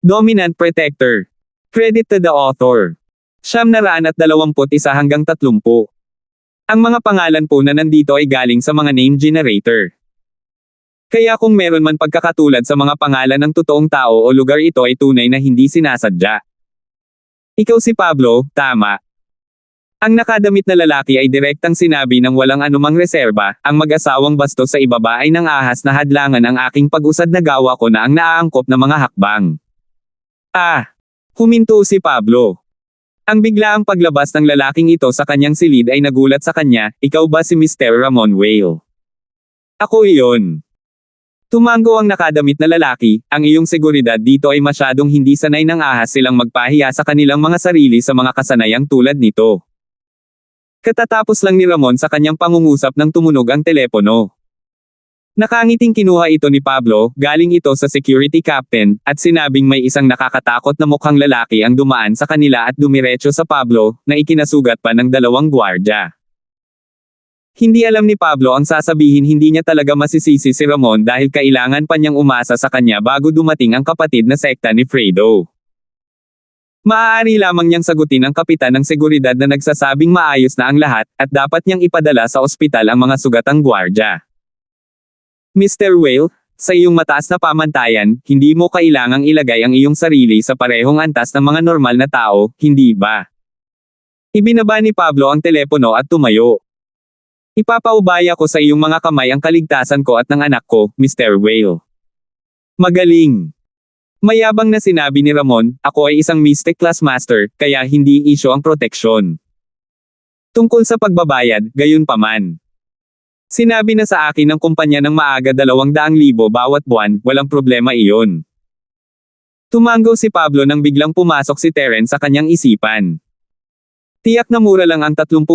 Dominant Protector. Credit to the author. 921 hanggang 30. Ang mga pangalan po na nandito ay galing sa mga name generator. Kaya kung meron man pagkakatulad sa mga pangalan ng totoong tao o lugar, ito ay tunay na hindi sinasadya. Ikaw si Pablo, tama. Ang nakadamit na lalaki ay direktang sinabi ng walang anumang reserba, ang mag-asawang bastos sa ibaba ay nang ahas na hadlangan ang aking pag-usad na gawa ko na ang naaangkop na mga hakbang. Huminto si Pablo. Ang biglaang paglabas ng lalaking ito sa kanyang silid ay nagulat sa kanya, ikaw ba si Mr. Ramon Whale? Ako iyon. Tumango ang nakadamit na lalaki, ang iyong seguridad dito ay masyadong hindi sanay ng ahas silang magpahiya sa kanilang mga sarili sa mga kasanayang tulad nito. Katatapos lang ni Ramon sa kanyang pangungusap nang tumunog ang telepono. Nakangiting kinuha ito ni Pablo, galing ito sa security captain, at sinabing may isang nakakatakot na mukhang lalaki ang dumaan sa kanila at dumiretso sa Pablo, na ikinasugat pa ng 2 gwardya. Hindi alam ni Pablo ang sasabihin, hindi niya talaga masisisi si Ramon dahil kailangan pa niyang umasa sa kanya bago dumating ang kapatid na sekta ni Fredo. Maaari lamang niyang sagutin ang kapitan ng seguridad na nagsasabing maayos na ang lahat, at dapat niyang ipadala sa ospital ang mga sugatang gwardya. Mr. Whale, sa iyong mataas na pamantayan, hindi mo kailangang ilagay ang iyong sarili sa parehong antas ng mga normal na tao, hindi ba? Ibinaba ni Pablo ang telepono at tumayo. Ipapaubaya ko sa iyong mga kamay ang kaligtasan ko at ng anak ko, Mr. Whale. Magaling. Mayabang na sinabi ni Ramon, ako ay isang Mystic Class Master, kaya hindi issue ang proteksyon. Tungkol sa pagbabayad, gayon paman. Sinabi na sa akin ng kumpanya ng maaga 200,000 bawat buwan, walang problema iyon. Tumango si Pablo nang biglang pumasok si Terence sa kanyang isipan. Tiyak na mura lang ang 30,000,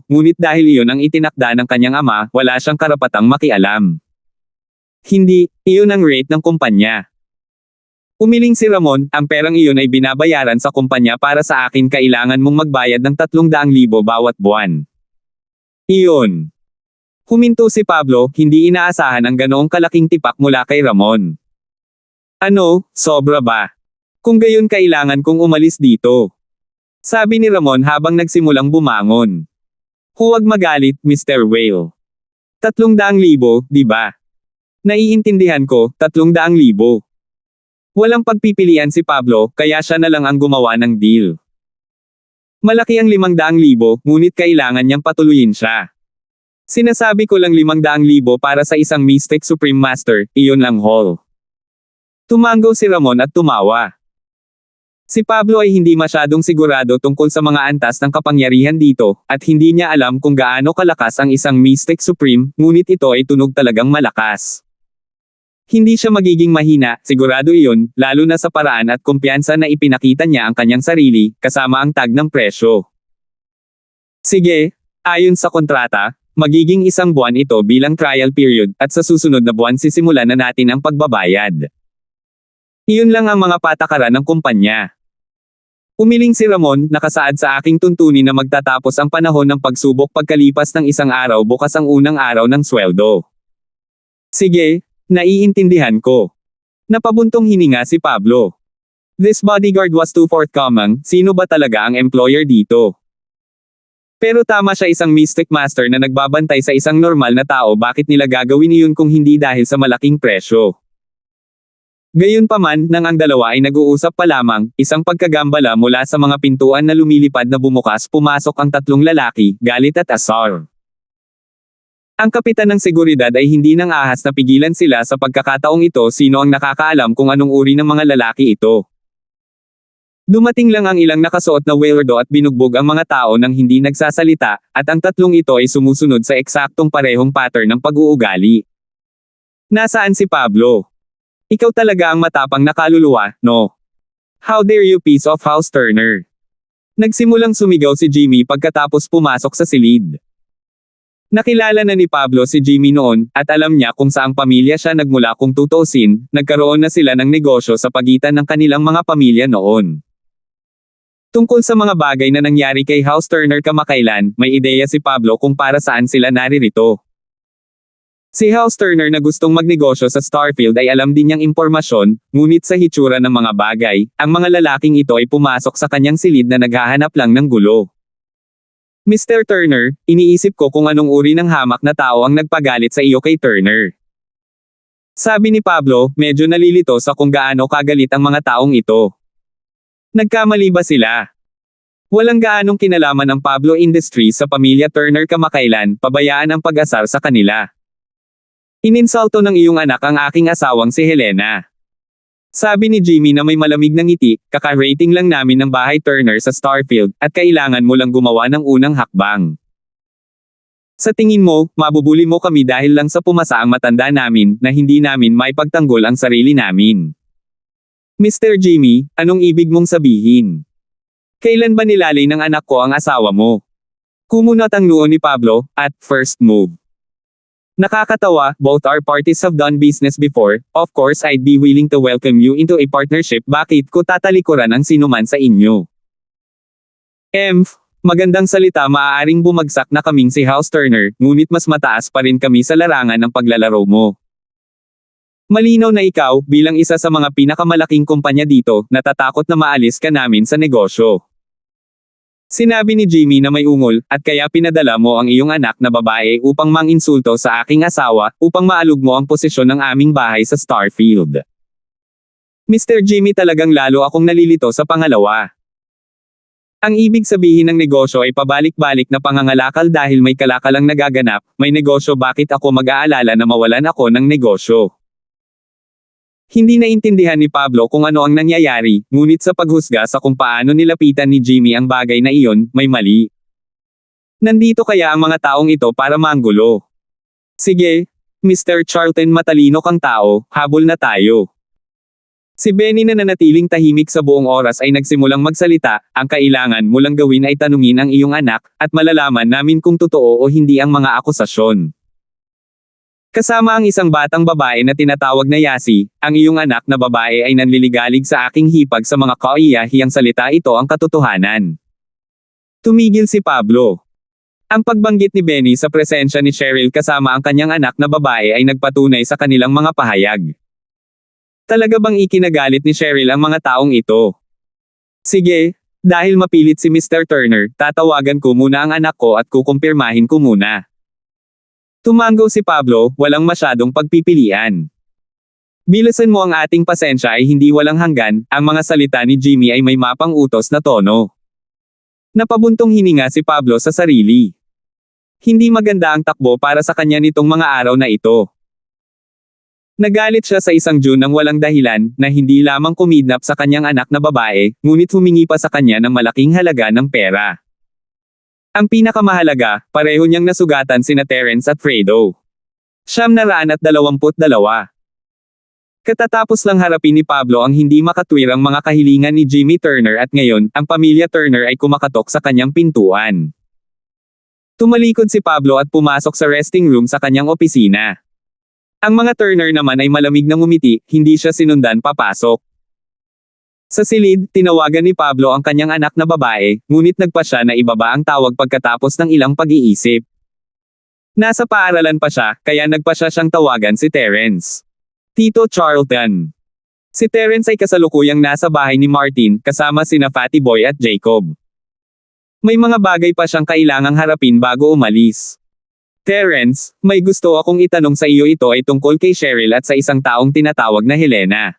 ngunit dahil iyon ang itinakda ng kanyang ama, wala siyang karapatang makialam. Hindi, iyon ang rate ng kumpanya. Umiling si Ramon, ang perang iyon ay binabayaran sa kumpanya para sa akin, kailangan mong magbayad ng 300,000 bawat buwan. Iyon. Huminto si Pablo, hindi inaasahan ang ganoong kalaking tipak mula kay Ramon. Ano, sobra ba? Kung gayon kailangan kong umalis dito. Sabi ni Ramon habang nagsimulang bumangon. Huwag magalit, Mr. Whale. 300,000, di ba? Naiintindihan ko, 300,000. Walang pagpipilian si Pablo, kaya siya na lang ang gumawa ng deal. Malaki ang 500,000, ngunit kailangan niyang patuluyin siya. Sinasabi ko lang 500,000 para sa isang Mystic Supreme Master, iyon lang haul. Tumango si Ramon at tumawa. Si Pablo ay hindi masyadong sigurado tungkol sa mga antas ng kapangyarihan dito, at hindi niya alam kung gaano kalakas ang isang Mystic Supreme, ngunit ito ay tunog talagang malakas. Hindi siya magiging mahina, sigurado iyon, lalo na sa paraan at kumpiyansa na ipinakita niya ang kanyang sarili, kasama ang tag ng presyo. Sige, ayon sa kontrata, magiging 1 buwan ito bilang trial period, at sa susunod na buwan sisimulan na natin ang pagbabayad. Iyon lang ang mga patakaran ng kumpanya. Umiling si Ramon, nakasaad sa aking tuntunin na magtatapos ang panahon ng pagsubok pagkalipas ng 1 araw, bukas ang unang araw ng sweldo. Sige. Naiintindihan ko. Napabuntong hininga si Pablo. This bodyguard was too forthcoming, sino ba talaga ang employer dito? Pero tama siya, isang Mystic Master na nagbabantay sa isang normal na tao, bakit nila gagawin iyon kung hindi dahil sa malaking presyo? Gayunpaman, nang ang dalawa ay nag-uusap pa lamang, isang pagkagambala mula sa mga pintuan na lumilipad na bumukas, pumasok ang 3 lalaki, galit at asar. Ang kapitan ng seguridad ay hindi nang ahas na pigilan sila sa pagkakataong ito, sino ang nakakaalam kung anong uri ng mga lalaki ito. Dumating lang ang ilang nakasuot na weirdo at binugbog ang mga tao nang hindi nagsasalita, at ang 3 ito ay sumusunod sa eksaktong parehong pattern ng pag-uugali. Nasaan si Pablo? Ikaw talaga ang matapang na kaluluwa, no? How dare you, piece of house turner? Nagsimulang sumigaw si Jimmy pagkatapos pumasok sa silid. Nakilala na ni Pablo si Jimmy noon, at alam niya kung saang pamilya siya nagmula. Kung tutuusin, nagkaroon na sila ng negosyo sa pagitan ng kanilang mga pamilya noon. Tungkol sa mga bagay na nangyari kay House Turner kamakailan, may ideya si Pablo kung para saan sila naririto. Si House Turner na gustong magnegosyo sa Starfield ay alam din niyang impormasyon, ngunit sa hitsura ng mga bagay, ang mga lalaking ito ay pumasok sa kanyang silid na naghahanap lang ng gulo. Mr. Turner, iniisip ko kung anong uri ng hamak na tao ang nagpagalit sa iyo kay Turner. Sabi ni Pablo, medyo nalilito sa kung gaano kagalit ang mga taong ito. Nagkamali ba sila? Walang gaanong kinalaman ang Pablo Industries sa pamilya Turner kamakailan, pabayaan ang pag-asar sa kanila. Ininsulto ng iyong anak ang aking asawang si Helena. Sabi ni Jimmy na may malamig na ngiti, kaka-rating lang namin ng bahay Turner sa Starfield, at kailangan mo lang gumawa ng unang hakbang. Sa tingin mo, mabubuli mo kami dahil lang sa pumasa ang matanda namin, na hindi namin maipagtanggol ang sarili namin. Mr. Jimmy, anong ibig mong sabihin? Kailan ba nilalay ng anak ko ang asawa mo? Kumunot ang noo ni Pablo, at first move. Nakakatawa, both our parties have done business before, of course I'd be willing to welcome you into a partnership, bakit ko tatalikuran ang sinuman sa inyo? Magandang salita, maaaring bumagsak na kaming si House Turner, ngunit mas mataas pa rin kami sa larangan ng paglalaro mo. Malinaw na ikaw, bilang isa sa mga pinakamalaking kumpanya dito, natatakot na maalis ka namin sa negosyo. Sinabi ni Jimmy na may ungol, at kaya pinadala mo ang iyong anak na babae upang manginsulto sa aking asawa, upang maalog mo ang posisyon ng aming bahay sa Starfield. Mr. Jimmy, talagang lalo akong nalilito sa pangalawa. Ang ibig sabihin ng negosyo ay pabalik-balik na pangangalakal dahil may kalakalang nagaganap, may negosyo, bakit ako mag-aalala na mawalan ako ng negosyo? Hindi naintindihan ni Pablo kung ano ang nangyayari, ngunit sa paghusga sa kung paano nilapitan ni Jimmy ang bagay na iyon, may mali. Nandito kaya ang mga taong ito para manggulo? Sige, Mr. Charlton, matalino kang tao, habol na tayo. Si Benny na nanatiling tahimik sa buong oras ay nagsimulang magsalita, ang kailangan mo lang gawin ay tanungin ang iyong anak, at malalaman namin kung totoo o hindi ang mga akusasyon. Kasama ang isang batang babae na tinatawag na Yasi, ang iyong anak na babae ay nanliligalig sa aking hipag sa mga kaiyahiyang salita, ito ang katotohanan. Tumigil si Pablo. Ang pagbanggit ni Benny sa presensya ni Cheryl kasama ang kanyang anak na babae ay nagpatunay sa kanilang mga pahayag. Talaga bang ikinagalit ni Cheryl ang mga taong ito? Sige, dahil mapilit si Mr. Turner, tatawagan ko muna ang anak ko at kukumpirmahin ko muna. Tumango si Pablo, walang masyadong pagpipilian. Bilisan mo, ang ating pasensya ay hindi walang hanggan, ang mga salita ni Jimmy ay may mapang utos na tono. Napabuntong hininga si Pablo sa sarili. Hindi maganda ang takbo para sa kanya nitong mga araw na ito. Nagalit siya sa isang June ng walang dahilan, na hindi lamang kumidnap sa kanyang anak na babae, ngunit humingi pa sa kanya ng malaking halaga ng pera. Ang pinakamahalaga, pareho niyang nasugatan sina Terence at Fredo. 922. Katatapos lang harapin ni Pablo ang hindi makatwirang mga kahilingan ni Jimmy Turner, at ngayon, ang pamilya Turner ay kumakatok sa kanyang pintuan. Tumalikod si Pablo at pumasok sa resting room sa kanyang opisina. Ang mga Turner naman ay malamig na ngumiti, hindi siya sinundan papasok. Sa silid, tinawagan ni Pablo ang kanyang anak na babae, ngunit nagpa siya na ibaba ang tawag pagkatapos ng ilang pag-iisip. Nasa paaralan pa siya, kaya nagpa siya siyang tawagan si Terence. Tito Charlton. Si Terence ay kasalukuyang nasa bahay ni Martin, kasama sina Fatty Boy at Jacob. May mga bagay pa siyang kailangang harapin bago umalis. Terence, may gusto akong itanong sa iyo, ito ay tungkol kay Cheryl at sa isang taong tinatawag na Helena.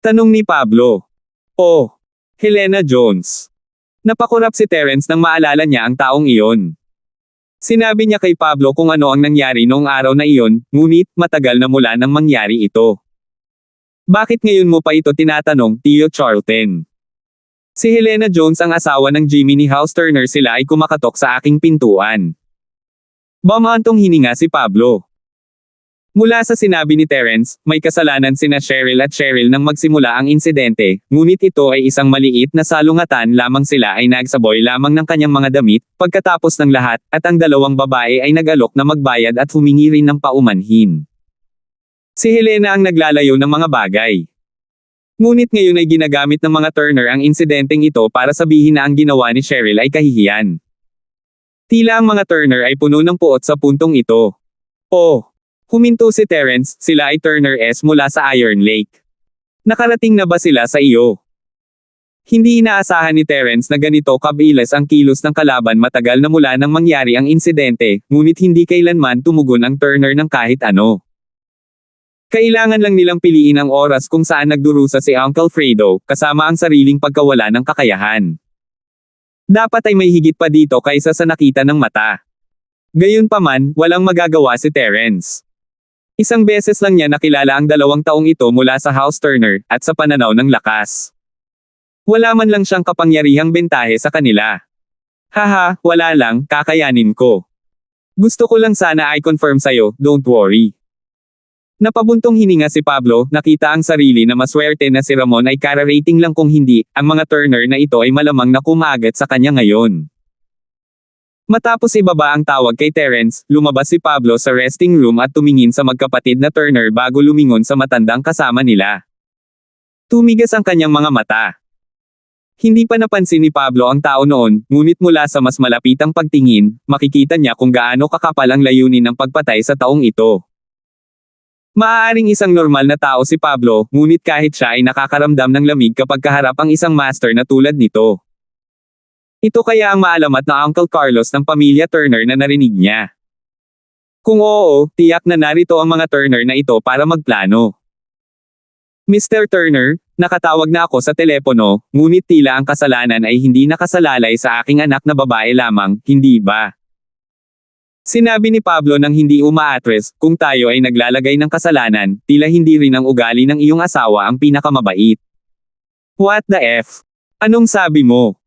Tanong ni Pablo. Oh, Helena Jones. Napakurap si Terence nang maalala niya ang taong iyon. Sinabi niya kay Pablo kung ano ang nangyari noong araw na iyon, ngunit matagal na mula nang mangyari ito. Bakit ngayon mo pa ito tinatanong, Tio Charlton? Si Helena Jones ang asawa ng Jimmy ni House Turner, sila ay kumakatok sa aking pintuan. Bumantong hininga si Pablo. Mula sa sinabi ni Terence, may kasalanan sina Cheryl at Cheryl nang magsimula ang insidente, ngunit ito ay isang maliit na salungatan lamang, sila ay nagsaboy lamang ng kanyang mga damit, pagkatapos ng lahat, at ang dalawang babae ay nag-alok na magbayad at humingi rin ng paumanhin. Si Helena ang naglalayo ng mga bagay. Ngunit ngayon ay ginagamit ng mga Turner ang insidenteng ito para sabihin na ang ginawa ni Cheryl ay kahihiyan. Tila ang mga Turner ay puno ng puot sa puntong ito. Oh! Huminto si Terence, sila ay Turner S mula sa Iron Lake. Nakarating na ba sila sa iyo? Hindi inaasahan ni Terence na ganito kabilis ang kilos ng kalaban matagal na mula nang mangyari ang insidente, ngunit hindi kailanman tumugon ang Turner ng kahit ano. Kailangan lang nilang piliin ang oras kung saan nagdurusa si Uncle Fredo, kasama ang sariling pagkawala ng kakayahan. Dapat ay may higit pa dito kaysa sa nakita ng mata. Gayunpaman, walang magagawa si Terence. Isang beses lang niya nakilala ang 2 taong ito mula sa House Turner, at sa pananaw ng lakas. Wala man lang siyang kapangyarihang bentahe sa kanila. Haha, wala lang, kakayanin ko. Gusto ko lang sana i-confirm sa'yo, don't worry. Napabuntong hininga si Pablo, nakita ang sarili na maswerte na si Ramon ay kararating lang kung hindi, ang mga Turner na ito ay malamang na kumagat sa kanya ngayon. Matapos ibaba ang tawag kay Terence, lumabas si Pablo sa resting room at tumingin sa magkapatid na Turner bago lumingon sa matandang kasama nila. Tumigas ang kanyang mga mata. Hindi pa napansin ni Pablo ang tao noon, ngunit mula sa mas malapitang pagtingin, makikita niya kung gaano kakapal ang layunin ng pagpatay sa taong ito. Maaaring isang normal na tao si Pablo, ngunit kahit siya ay nakakaramdam ng lamig kapag kaharap ang isang master na tulad nito. Ito kaya ang maalamat na Uncle Carlos ng pamilya Turner na narinig niya. Kung oo, tiyak na narito ang mga Turner na ito para magplano. Mr. Turner, nakatawag na ako sa telepono, ngunit tila ang kasalanan ay hindi nakasalalay sa aking anak na babae lamang, hindi ba? Sinabi ni Pablo nang hindi umaatres, kung tayo ay naglalagay ng kasalanan, tila hindi rin ang ugali ng iyong asawa ang pinakamabait. What the F? Anong sabi mo?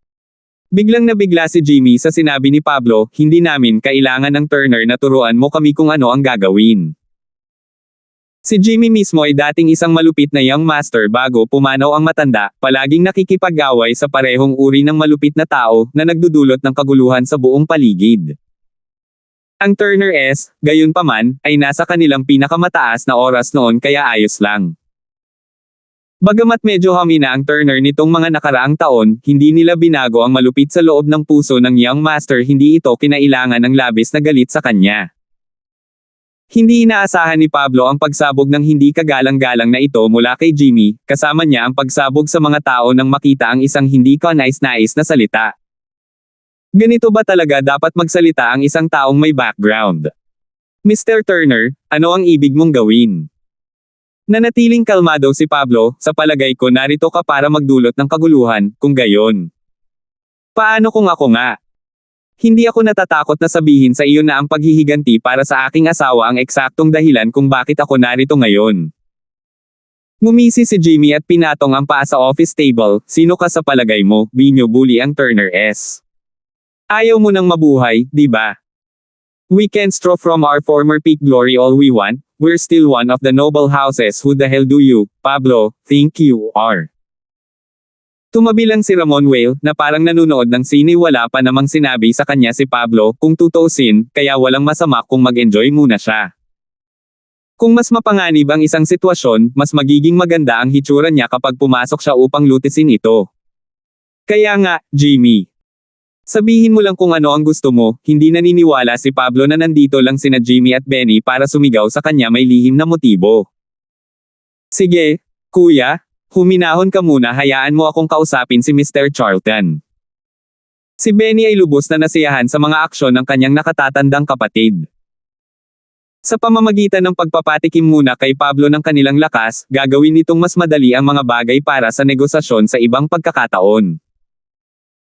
Biglang nabigla si Jimmy sa sinabi ni Pablo, hindi namin kailangan ng Turner na turuan mo kami kung ano ang gagawin. Si Jimmy mismo ay dating isang malupit na young master bago pumanaw ang matanda, palaging nakikipag-away sa parehong uri ng malupit na tao na nagdudulot ng kaguluhan sa buong paligid. Ang Turner S, gayunpaman, ay nasa kanilang pinakamataas na oras noon kaya ayos lang. Bagamat medyo hamina ang Turner nitong mga nakaraang taon, hindi nila binago ang malupit sa loob ng puso ng young master, hindi ito kinailangan ng labis na galit sa kanya. Hindi inaasahan ni Pablo ang pagsabog ng hindi kagalang-galang na ito mula kay Jimmy, kasama niya ang pagsabog sa mga tao nang makita ang isang hindi kanais-nais na salita. Ganito ba talaga dapat magsalita ang isang taong may background? Mr. Turner, ano ang ibig mong gawin? Nanatiling kalmado si Pablo, sa palagay ko narito ka para magdulot ng kaguluhan, kung gayon. Paano kung ako nga? Hindi ako natatakot na sabihin sa iyo na ang paghihiganti para sa aking asawa ang eksaktong dahilan kung bakit ako narito ngayon. Ngumisi si Jimmy at pinatong ang paa sa office table, sino ka sa palagay mo, binubuli ang Turner S. Ayaw mo nang mabuhay, di ba? We can straw from our former peak glory all we want, we're still one of the noble houses. Who the hell do you, Pablo, think you are? Tumabi lang si Ramon Whale, na parang nanunood ng sine, wala pa namang sinabi sa kanya si Pablo, kung tutuusin, kaya walang masama kung mag-enjoy muna siya. Kung mas mapanganib ang isang sitwasyon, mas magiging maganda ang hitsura niya kapag pumasok siya upang lutisin ito. Kaya nga, Jimmy. Sabihin mo lang kung ano ang gusto mo, hindi naniniwala si Pablo na nandito lang sina Jimmy at Benny para sumigaw sa kanya may lihim na motibo. Sige, kuya. Huminahon ka muna, hayaan mo akong kausapin si Mr. Charlton. Si Benny ay lubos na nasiyahan sa mga aksyon ng kanyang nakatatandang kapatid. Sa pamamagitan ng pagpapatikim muna kay Pablo ng kanilang lakas, gagawin nitong mas madali ang mga bagay para sa negosasyon sa ibang pagkakataon.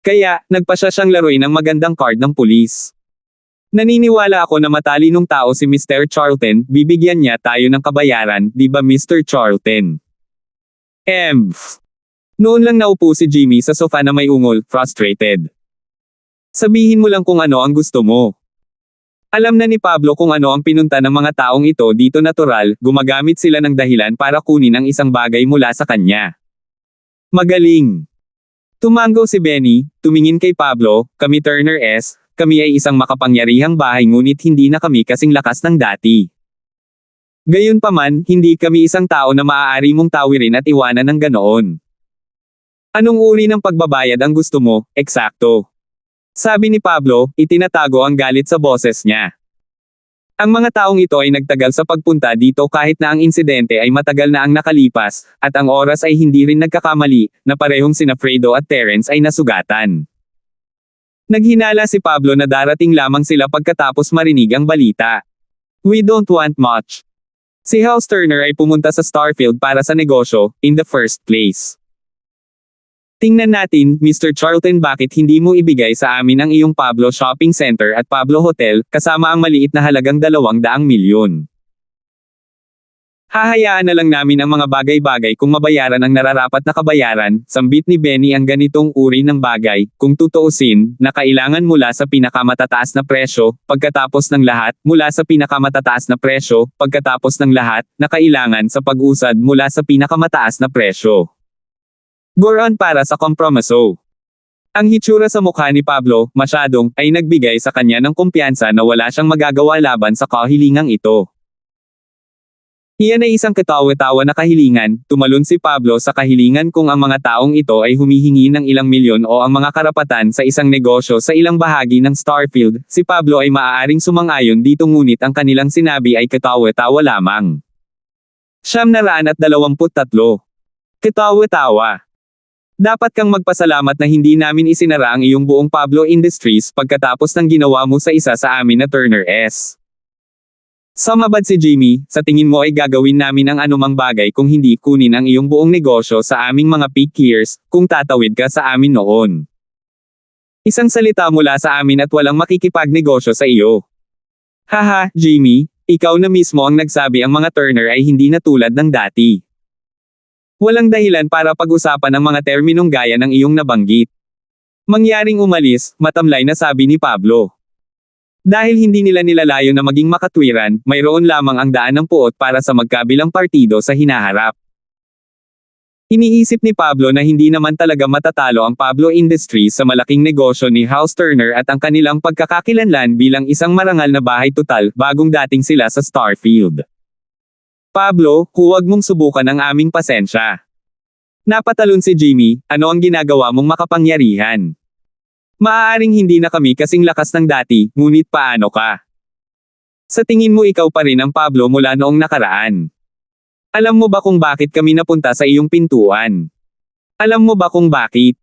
Kaya, nagpasya siyang laruin ng magandang card ng pulis. Naniniwala ako na matalinong tao si Mr. Charlton, bibigyan niya tayo ng kabayaran, di ba Mr. Charlton? Noon lang naupo si Jimmy sa sofa na may ungol, frustrated. Sabihin mo lang kung ano ang gusto mo. Alam na ni Pablo kung ano ang pinunta ng mga taong ito dito, natural, gumagamit sila ng dahilan para kunin ang isang bagay mula sa kanya. Magaling. Tumango si Benny, tumingin kay Pablo, kami Turner S, kami ay isang makapangyarihang bahay ngunit hindi na kami kasing lakas ng dati. Gayunpaman, hindi kami isang tao na maaari mong tawirin at iwanan ng ganoon. Anong uri ng pagbabayad ang gusto mo, eksakto? Sabi ni Pablo, itinatago ang galit sa boses niya. Ang mga taong ito ay nagtagal sa pagpunta dito kahit na ang insidente ay matagal na ang nakalipas, at ang oras ay hindi rin nagkakamali, na parehong sina Fredo at Terence ay nasugatan. Naghinala si Pablo na darating lamang sila pagkatapos marinig ang balita. We don't want much. Si House Turner ay pumunta sa Starfield para sa negosyo, in the first place. Tingnan natin, Mr. Charlton, bakit hindi mo ibigay sa amin ang iyong Pablo Shopping Center at Pablo Hotel, kasama ang maliit na halagang 200 milyon. Hahayaan na lang namin ang mga bagay-bagay kung mabayaran ang nararapat na kabayaran, sambit ni Benny. Ang ganitong uri ng bagay, kung tutuusin, na kailangan mula sa pinakamatataas na presyo, pagkatapos ng lahat, mula sa pinakamatataas na presyo, pagkatapos ng lahat, na kailangan sa pag-usad mula sa pinakamataas na presyo. Goron para sa kompromiso. Ang hitsura sa mukha ni Pablo, masyadong, ay nagbigay sa kanya ng kumpiyansa na wala siyang magagawa laban sa kahilingang ito. Iyan ay isang katawa-tawa na kahilingan, tumalon si Pablo sa kahilingan kung ang mga taong ito ay humihingi ng ilang milyon o ang mga karapatan sa isang negosyo sa ilang bahagi ng Starfield, si Pablo ay maaaring sumang-ayon dito, ngunit ang kanilang sinabi ay katawa-tawa lamang. 923. Katawa-tawa. Dapat kang magpasalamat na hindi namin isinara ang iyong buong Pablo Industries pagkatapos ng ginawa mo sa isa sa amin na Turner S. Sumabad si Jimmy, sa tingin mo ay gagawin namin ang anumang bagay kung hindi kunin ang iyong buong negosyo sa aming mga peak years, kung tatawid ka sa amin noon. Isang salita mula sa amin at walang makikipagnegosyo sa iyo. Haha, Jimmy, ikaw na mismo ang nagsabi ang mga Turner ay hindi na tulad ng dati. Walang dahilan para pag-usapan ang mga terminong gaya ng iyong nabanggit. Mangyaring umalis, matamlay na sabi ni Pablo. Dahil hindi nila nilalayo na maging makatwiran, mayroon lamang ang daan ng puot para sa magkabilang partido sa hinaharap. Iniisip ni Pablo na hindi naman talaga matatalo ang Pablo Industries sa malaking negosyo ni House Turner at ang kanilang pagkakakilanlan bilang isang marangal na bahay total, bagong dating sila sa Starfield. Pablo, huwag mong subukan ang aming pasensya. Napatalon si Jimmy, ano ang ginagawa mong makapangyarihan? Maaaring hindi na kami kasing lakas ng dati, ngunit paano ka? Sa tingin mo ikaw pa rin ang Pablo mula noong nakaraan. Alam mo ba kung bakit kami napunta sa iyong pintuan? Alam mo ba kung bakit?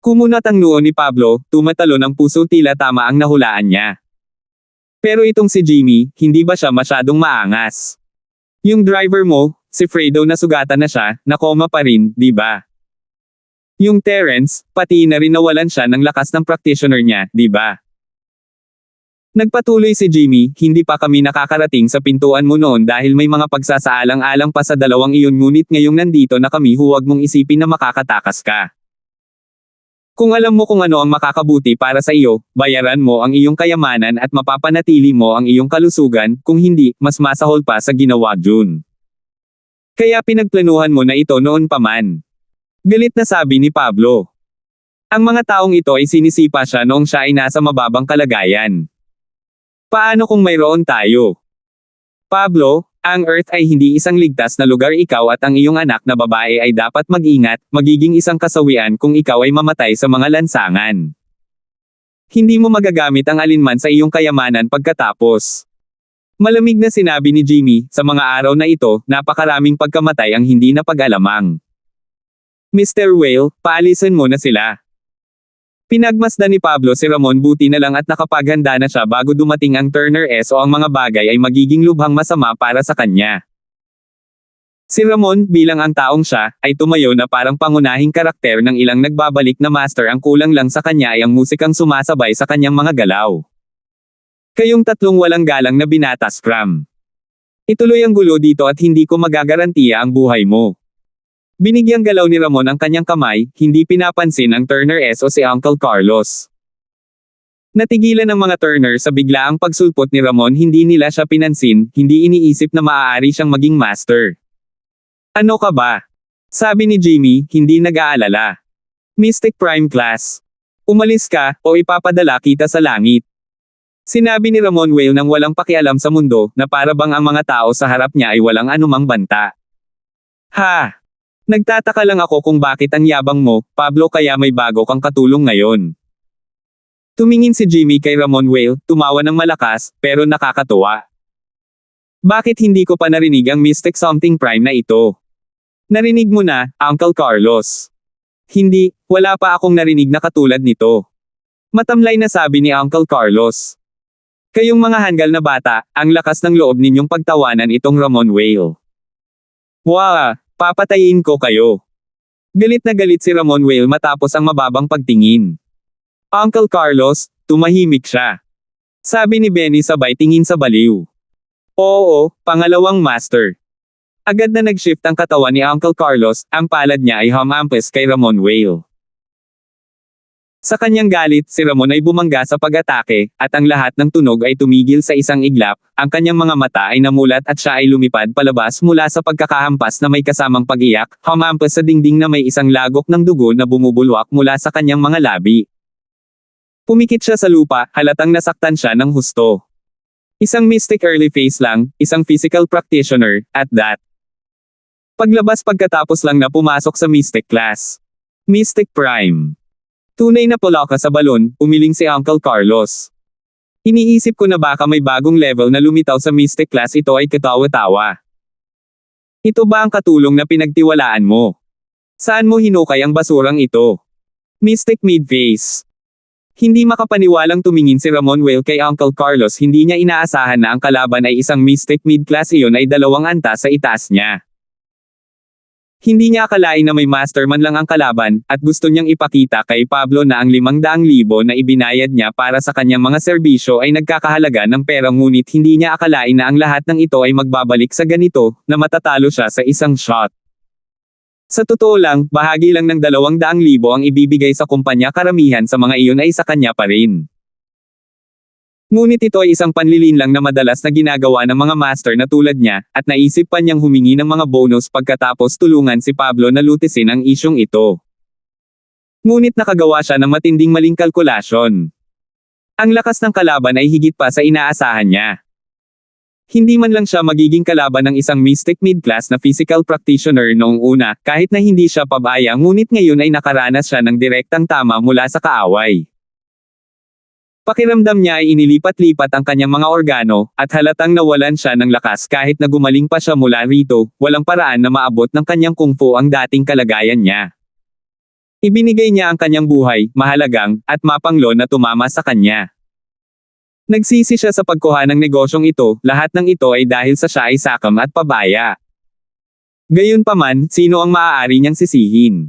Kumunat ang noo ni Pablo, tumatalon ang puso, tila tama ang nahulaan niya. Pero itong si Jimmy, hindi ba siya masyadong maangas? Yung driver mo, si Fredo, nasugatan na siya, nakoma pa rin, di ba? Yung Terence, pati na rin nawalan siya ng lakas ng practitioner niya, di ba? Nagpatuloy si Jimmy, hindi pa kami nakakarating sa pintuan mo noon dahil may mga pagsasaalang-alang pa sa dalawang iyon, ngunit ngayong nandito na kami, huwag mong isipin na makakatakas ka. Kung alam mo kung ano ang makakabuti para sa iyo, bayaran mo ang iyong kayamanan at mapapanatili mo ang iyong kalusugan, kung hindi, mas masahol pa sa ginawa June. Kaya pinagplanuhan mo na ito noon pa man. Galit na sabi ni Pablo. Ang mga taong ito ay sinisipa siya noong siya ay nasa mababang kalagayan. Paano kung mayroon tayo? Pablo, ang Earth ay hindi isang ligtas na lugar. Ikaw at ang iyong anak na babae ay dapat mag-ingat, magiging isang kasawian kung ikaw ay mamatay sa mga lansangan. Hindi mo magagamit ang alinman sa iyong kayamanan pagkatapos. Malamig na sinabi ni Jimmy, sa mga araw na ito, napakaraming pagkamatay ang hindi na pag-alamang. Mr. Whale, paalisin mo na sila. Pinagmasdan ni Pablo si Ramon, buti na lang at nakapaghanda na siya bago dumating ang Turner S o ang mga bagay ay magiging lubhang masama para sa kanya. Si Ramon, bilang ang taong siya, ay tumayo na parang pangunahing karakter ng ilang nagbabalik na master. Ang kulang lang sa kanya ay ang musikang sumasabay sa kanyang mga galaw. Kayong tatlong walang galang na binata scrum. Ituloy ang gulo dito at hindi ko magagarantiya ang buhay mo. Binigyang galaw ni Ramon ang kanyang kamay, hindi pinapansin ang Turner S o si Uncle Carlos. Natigilan ang mga Turner sa biglaang pagsulpot ni Ramon, hindi nila siya pinansin, hindi iniisip na maaari siyang maging master. Ano ka ba? Sabi ni Jimmy, hindi nag-aalala. Mystic Prime Class. Umalis ka, o ipapadala kita sa langit. Sinabi ni Ramon Whale nang walang pakialam sa mundo, na para bang ang mga tao sa harap niya ay walang anumang banta. Ha! Nagtataka lang ako kung bakit ang yabang mo, Pablo, kaya may bago kang katulong ngayon. Tumingin si Jimmy kay Ramon Whale, tumawa ng malakas, pero nakakatuwa. Bakit hindi ko pa narinig ang Mystic Something Prime na ito? Narinig mo na, Uncle Carlos. Hindi, wala pa akong narinig na katulad nito. Matamlay na sabi ni Uncle Carlos. Kayong mga hanggal na bata, ang lakas ng loob ninyong pagtawanan itong Ramon Whale. Wow, papatayin ko kayo. Galit na galit si Ramon Whale matapos ang mababang pagtingin. Uncle Carlos, tumahimik siya. Sabi ni Benny sabay tingin sa baliw. Oo, pangalawang master. Agad na nag-shift ang katawan ni Uncle Carlos, ang palad niya ay humampes kay Ramon Whale. Sa kanyang galit, si Ramon ay bumangga sa pag-atake, at ang lahat ng tunog ay tumigil sa isang iglap, ang kanyang mga mata ay namulat at siya ay lumipad palabas mula sa pagkakahampas na may kasamang pag-iyak, humampes sa dingding na may isang lagok ng dugo na bumubulwak mula sa kanyang mga labi. Pumikit siya sa lupa, halatang nasaktan siya ng husto. Isang mystic early phase lang, isang physical practitioner, at that. Paglabas pagkatapos lang na pumasok sa Mystic class. Mystic Prime. Tunay na pulaka sa balon, umiling si Uncle Carlos. Iniisip ko na baka may bagong level na lumitaw sa Mystic class, ito ay katawa-tawa. Ito ba ang katulong na pinagtiwalaan mo? Saan mo hinukay ang basurang ito? Mystic Mid-Phase. Hindi makapaniwalang tumingin si Ramon Whale kay Uncle Carlos, hindi niya inaasahan na ang kalaban ay isang Mystic Mid-Class, iyon ay 2 antas sa itaas niya. Hindi niya akalain na may masterman lang ang kalaban, at gusto niyang ipakita kay Pablo na ang 500,000 na ibinayad niya para sa kanyang mga serbisyo ay nagkakahalaga ng pera, ngunit hindi niya akalain na ang lahat ng ito ay magbabalik sa ganito, na matatalo siya sa isang shot. Sa totoo lang, bahagi lang ng 200,000 ang ibibigay sa kumpanya, karamihan sa mga iyon ay sa kanya pa rin. Ngunit ito ay isang panlilin lang na madalas na ginagawa ng mga master na tulad niya, at naisip pa niyang humingi ng mga bonus pagkatapos tulungan si Pablo na lutisin ang isyong ito. Ngunit nakagawa siya ng matinding maling kalkulasyon. Ang lakas ng kalaban ay higit pa sa inaasahan niya. Hindi man lang siya magiging kalaban ng isang Mystic Mid-Class na physical practitioner noong una, kahit na hindi siya pabaya, ngunit ngayon ay nakaranas siya ng direktang tama mula sa kaaway. Pakiramdam niya ay inilipat-lipat ang kanyang mga organo, at halatang nawalan siya ng lakas kahit na gumaling pa siya mula rito, walang paraan na maabot ng kanyang kung fu ang dating kalagayan niya. Ibinigay niya ang kanyang buhay, mahalagang, at mapanglo na tumama sa kanya. Nagsisi siya sa pagkuha ng negosyong ito, lahat ng ito ay dahil sa siya ay sakam at pabaya. Gayunpaman, sino ang maaari niyang sisihin?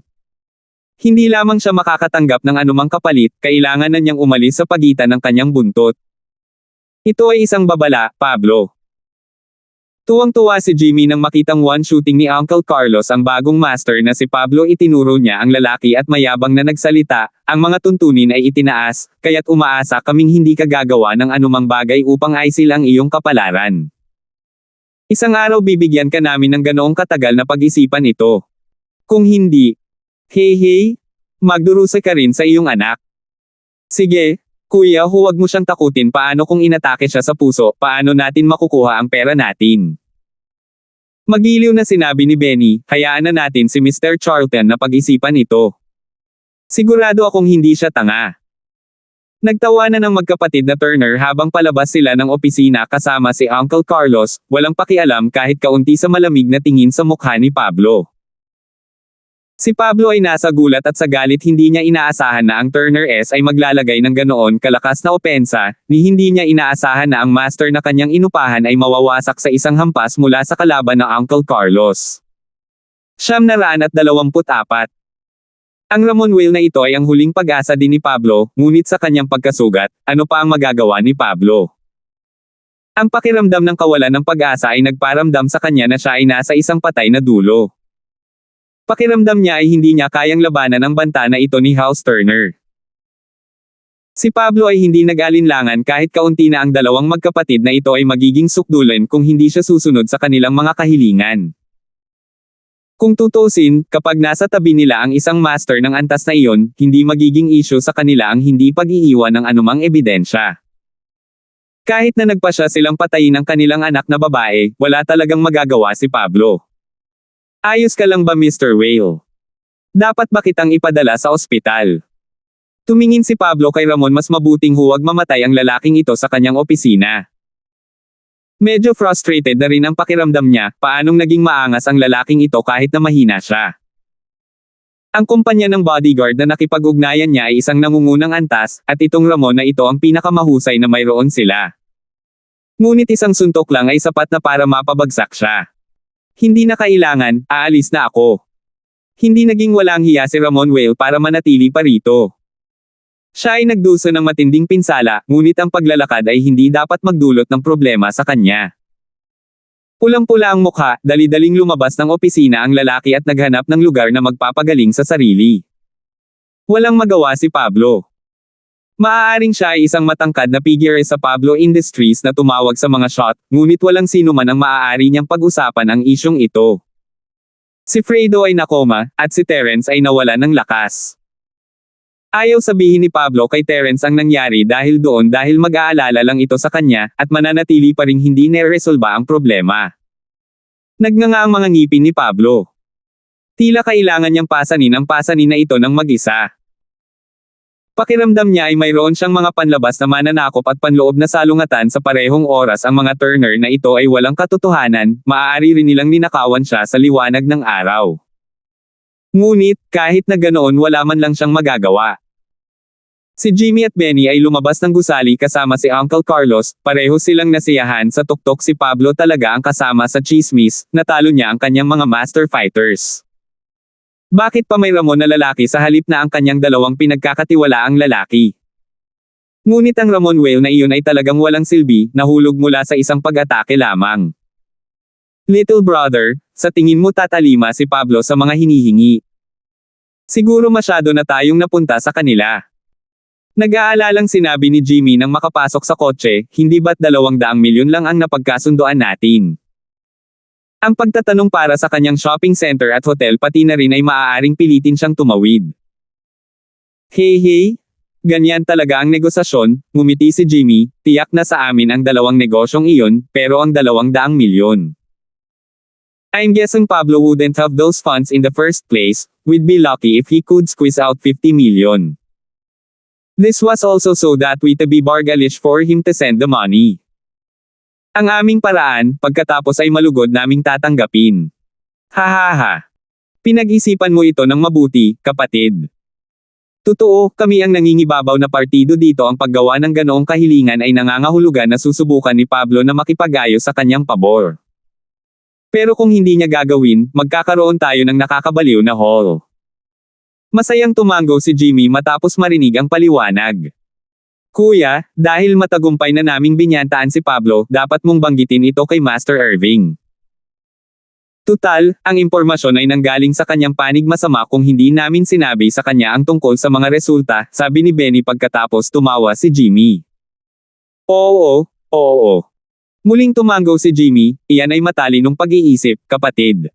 Hindi lamang siya makakatanggap ng anumang kapalit, kailangan na niyang umalis sa pagitan ng kanyang buntot. Ito ay isang babala, Pablo. Tuwang-tuwa si Jimmy nang makitang one shooting ni Uncle Carlos ang bagong master na si Pablo. Itinuro niya ang lalaki at mayabang na nagsalita, ang mga tuntunin ay itinaas, kaya't umaasa kaming hindi ka gagawa ng anumang bagay upang aisil ang iyong kapalaran. Isang araw bibigyan ka namin ng ganoong katagal na pag-isipan ito. Kung hindi, hey, magdurusa ka rin sa iyong anak. Sige, kuya, huwag mo siyang takutin. Paano kung inatake siya sa puso, paano natin makukuha ang pera natin? Magiliw na sinabi ni Benny, hayaan na natin si Mr. Charlton na pag-isipan ito. Sigurado akong hindi siya tanga. Nagtawanan ng magkapatid na Turner habang palabas sila ng opisina kasama si Uncle Carlos, walang pakialam kahit kaunti sa malamig na tingin sa mukha ni Pablo. Si Pablo ay nasa gulat at sa galit, hindi niya inaasahan na ang Turner S ay maglalagay ng ganoon kalakas na opensa, ni hindi niya inaasahan na ang master na kanyang inupahan ay mawawasak sa isang hampas mula sa kalaban ng Uncle Carlos. 924. Ang Ramon Whale na ito ay ang huling pag-asa din ni Pablo, ngunit sa kanyang pagkasugat, ano pa ang magagawa ni Pablo? Ang pakiramdam ng kawalan ng pag-asa ay nagparamdam sa kanya na siya ay nasa isang patay na dulo. Pakiramdam niya ay hindi niya kayang labanan ang banta na ito ni House Turner. Si Pablo ay hindi nag-alinlangan kahit kaunti na ang dalawang magkapatid na ito ay magiging sukdulan kung hindi siya susunod sa kanilang mga kahilingan. Kung tutusin, kapag nasa tabi nila ang isang master ng antas na iyon, hindi magiging issue sa kanila ang hindi pag-iiwan ng anumang ebidensya. Kahit na nagpasya silang patayin ang kanilang anak na babae, wala talagang magagawa si Pablo. Ayos ka lang ba, Mr. Whale? Dapat ba kitang ipadala sa ospital? Tumingin si Pablo kay Ramon, mas mabuting huwag mamatay ang lalaking ito sa kanyang opisina. Medyo frustrated na rin ang pakiramdam niya, paanong naging maangas ang lalaking ito kahit na mahina siya. Ang kumpanya ng bodyguard na nakipag-ugnayan niya ay isang nangungunang antas, at itong Ramon na ito ang pinakamahusay na mayroon sila. Ngunit isang suntok lang ay sapat na para mapabagsak siya. Hindi na kailangan, aalis na ako. Hindi naging walang hiya si Ramon Whale para manatili pa rito. Siya ay nagduso ng matinding pinsala, ngunit ang paglalakad ay hindi dapat magdulot ng problema sa kanya. Pulang-pula ang mukha, dali-daling lumabas ng opisina ang lalaki at naghanap ng lugar na magpapagaling sa sarili. Walang magawa si Pablo. Maaaring siya ay isang matangkad na figure sa Pablo Industries na tumawag sa mga shot, ngunit walang sino man ang maaari niyang pag-usapan ang isyong ito. Si Fredo ay nakoma, at si Terence ay nawalan ng lakas. Ayaw sabihin ni Pablo kay Terence ang nangyari dahil mag-aalala lang ito sa kanya, at mananatili pa ring hindi neresolba ang problema. Nagnganga ang mga ngipin ni Pablo. Tila kailangan niyang pasanin ang pasanin na ito ng mag-isa. Pakiramdam niya ay mayroon siyang mga panlabas na mananakop at panloob na salungatan sa parehong oras. Ang mga Turner na ito ay walang katotohanan, maaari rin nilang ninakawan siya sa liwanag ng araw. Ngunit, kahit na ganoon wala man lang siyang magagawa. Si Jimmy at Benny ay lumabas ng gusali kasama si Uncle Carlos, pareho silang nasiyahan sa tuktok. Si Pablo talaga ang kasama sa chismis, natalo niya ang kanyang mga master fighters. Bakit pa may Ramon na lalaki sa halip na ang kanyang dalawang pinagkakatiwalaang lalaki? Ngunit ang Ramon Whale na iyon ay talagang walang silbi, nahulog mula sa isang pag-atake lamang. Little brother, sa tingin mo tatalima si Pablo sa mga hinihingi? Siguro masyado na tayong napunta sa kanila. Nag-aalalang sinabi ni Jimmy nang makapasok sa kotse, hindi ba't 200 milyon lang ang napagkasundoan natin? Ang pagtatanong para sa kanyang shopping center at hotel pati na rin ay maaaring pilitin siyang tumawid. Hey, ganyan talaga ang negosasyon, ngumiti si Jimmy, tiyak na sa amin ang dalawang negosyong iyon, pero ang 200 milyon. I'm guessing Pablo wouldn't have those funds in the first place, we'd be lucky if he could squeeze out 50 million. This was also so that we'd be bargalish for him to send the money. Ang aming paraan, pagkatapos ay malugod naming tatanggapin. Hahaha. Pinag-isipan mo ito ng mabuti, kapatid. Totoo, kami ang nangingibabaw na partido dito. Ang paggawa ng ganoong kahilingan ay nangangahulugan na susubukan ni Pablo na makipag-ayos sa kanyang pabor. Pero kung hindi niya gagawin, magkakaroon tayo ng nakakabaliw na haul. Masayang tumango si Jimmy matapos marinig ang paliwanag. Kuya, dahil matagumpay na naming binyantaan si Pablo, dapat mong banggitin ito kay Master Irving. Tutal, ang impormasyon ay nanggaling sa kanyang panig. Masama kung hindi namin sinabi sa kanya ang tungkol sa mga resulta, sabi ni Benny pagkatapos tumawa si Jimmy. Oo. Muling tumango si Jimmy, iyan ay matalinong pag-iisip, kapatid.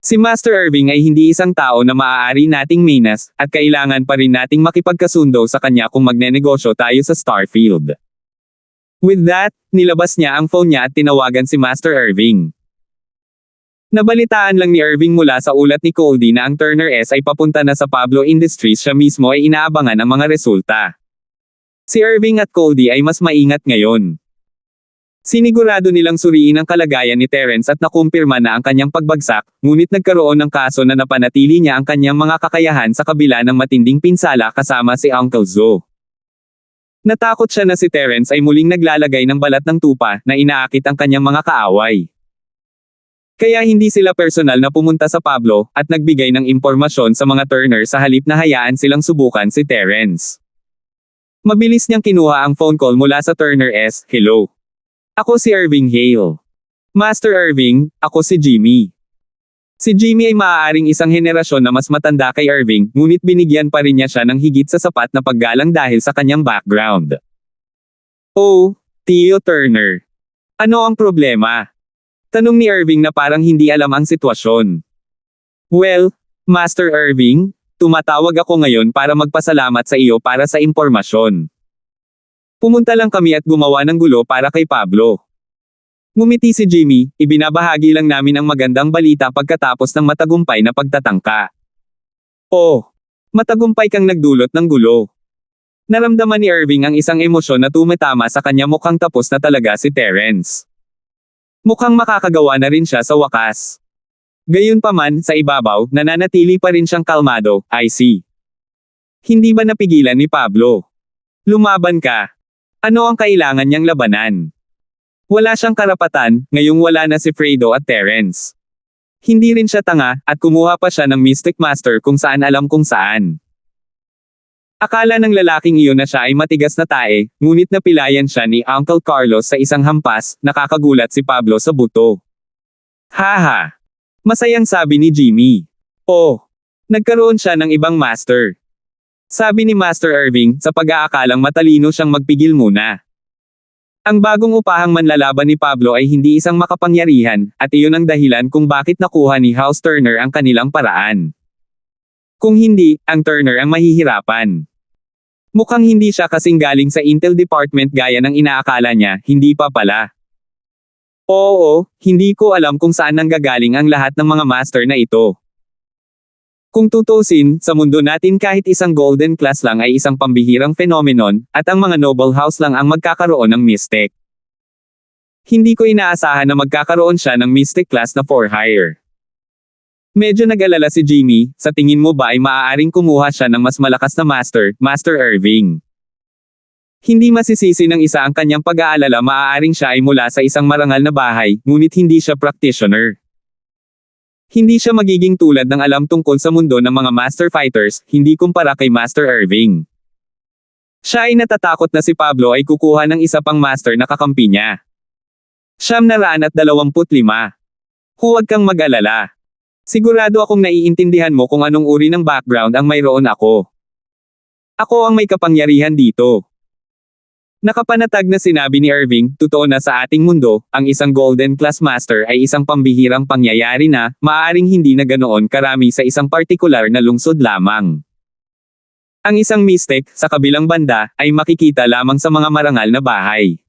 Si Master Irving ay hindi isang tao na maaari nating minas, at kailangan pa rin nating makipagkasundo sa kanya kung magnenegosyo tayo sa Starfield. With that, nilabas niya ang phone niya at tinawagan si Master Irving. Nabalitaan lang ni Irving mula sa ulat ni Coldy na ang Turner S ay papunta na sa Pablo Industries. Siya mismo ay inaabangan ang mga resulta. Si Irving at Coldy ay mas maingat ngayon. Sinigurado nilang suriin ang kalagayan ni Terence at nakumpirma na ang kanyang pagbagsak, ngunit nagkaroon ng kaso na napanatili niya ang kanyang mga kakayahan sa kabila ng matinding pinsala kasama si Uncle Zo. Natakot siya na si Terence ay muling naglalagay ng balat ng tupa na inaakit ang kanyang mga kaaway. Kaya hindi sila personal na pumunta sa Pablo at nagbigay ng impormasyon sa mga Turner sa halip na hayaan silang subukan si Terence. Mabilis niyang kinuha ang phone call mula sa Turner S. Hello. Ako si Irving Hale. Master Irving, ako si Jimmy. Si Jimmy ay maaaring isang henerasyon na mas matanda kay Irving, ngunit binigyan pa rin niya siya ng higit sa sapat na paggalang dahil sa kanyang background. Oh, Theo Turner. Ano ang problema? Tanong ni Irving na parang hindi alam ang sitwasyon. Well, Master Irving, tumatawag ako ngayon para magpasalamat sa iyo para sa impormasyon. Pumunta lang kami at gumawa ng gulo para kay Pablo. Ngumiti si Jimmy, ibinabahagi lang namin ang magandang balita pagkatapos ng matagumpay na pagtatangka. Oh, matagumpay kang nagdulot ng gulo. Naramdaman ni Irving ang isang emosyon na tumatama sa kanya. Mukhang tapos na talaga si Terence. Mukhang makakagawa na rin siya sa wakas. Gayunpaman, sa ibabaw, nananatili pa rin siyang kalmado. I see. Hindi ba napigilan ni Pablo? Lumaban ka. Ano ang kailangan niyang labanan? Wala siyang karapatan, ngayong wala na si Fredo at Terence. Hindi rin siya tanga, at kumuha pa siya ng Mystic Master kung saan alam kung saan. Akala ng lalaking iyon na siya ay matigas na tae, ngunit napilayan siya ni Uncle Carlos sa isang hampas, nakakagulat si Pablo sa buto. Haha! Masayang sabi ni Jimmy. Oh! Nagkaroon siya ng ibang master. Sabi ni Master Irving, sa pag-aakalang matalino siyang magpigil muna. Ang bagong upahang manlalaban ni Pablo ay hindi isang makapangyarihan, at iyon ang dahilan kung bakit nakuha ni House Turner ang kanilang paraan. Kung hindi, ang Turner ang mahihirapan. Mukhang hindi siya kasing galing sa Intel Department gaya ng inaakala niya, hindi pa pala. Oo, hindi ko alam kung saan nanggagaling ang lahat ng mga master na ito. Kung tutusin, sa mundo natin kahit isang golden class lang ay isang pambihirang phenomenon, at ang mga noble house lang ang magkakaroon ng mystic. Hindi ko inaasahan na magkakaroon siya ng mystic class na for hire. Medyo nag-alala si Jimmy, sa tingin mo ba ay maaaring kumuha siya ng mas malakas na master, Master Irving? Hindi masisisi ng isa ang kanyang pag-aalala, maaaring siya ay mula sa isang marangal na bahay, ngunit hindi siya practitioner. Hindi siya magiging tulad ng alam tungkol sa mundo ng mga master fighters, hindi kumpara kay Master Irving. Siya ay natatakot na si Pablo ay kukuha ng isa pang master na kakampi niya. 925. Huwag kang mag-alala. Sigurado akong naiintindihan mo kung anong uri ng background ang mayroon ako. Ako ang may kapangyarihan dito. Nakapanatag na sinabi ni Irving, totoo na sa ating mundo, ang isang Golden Class Master ay isang pambihirang pangyayari na, maaaring hindi na ganoon karami sa isang partikular na lungsod lamang. Ang isang mystic, sa kabilang banda, ay makikita lamang sa mga marangal na bahay.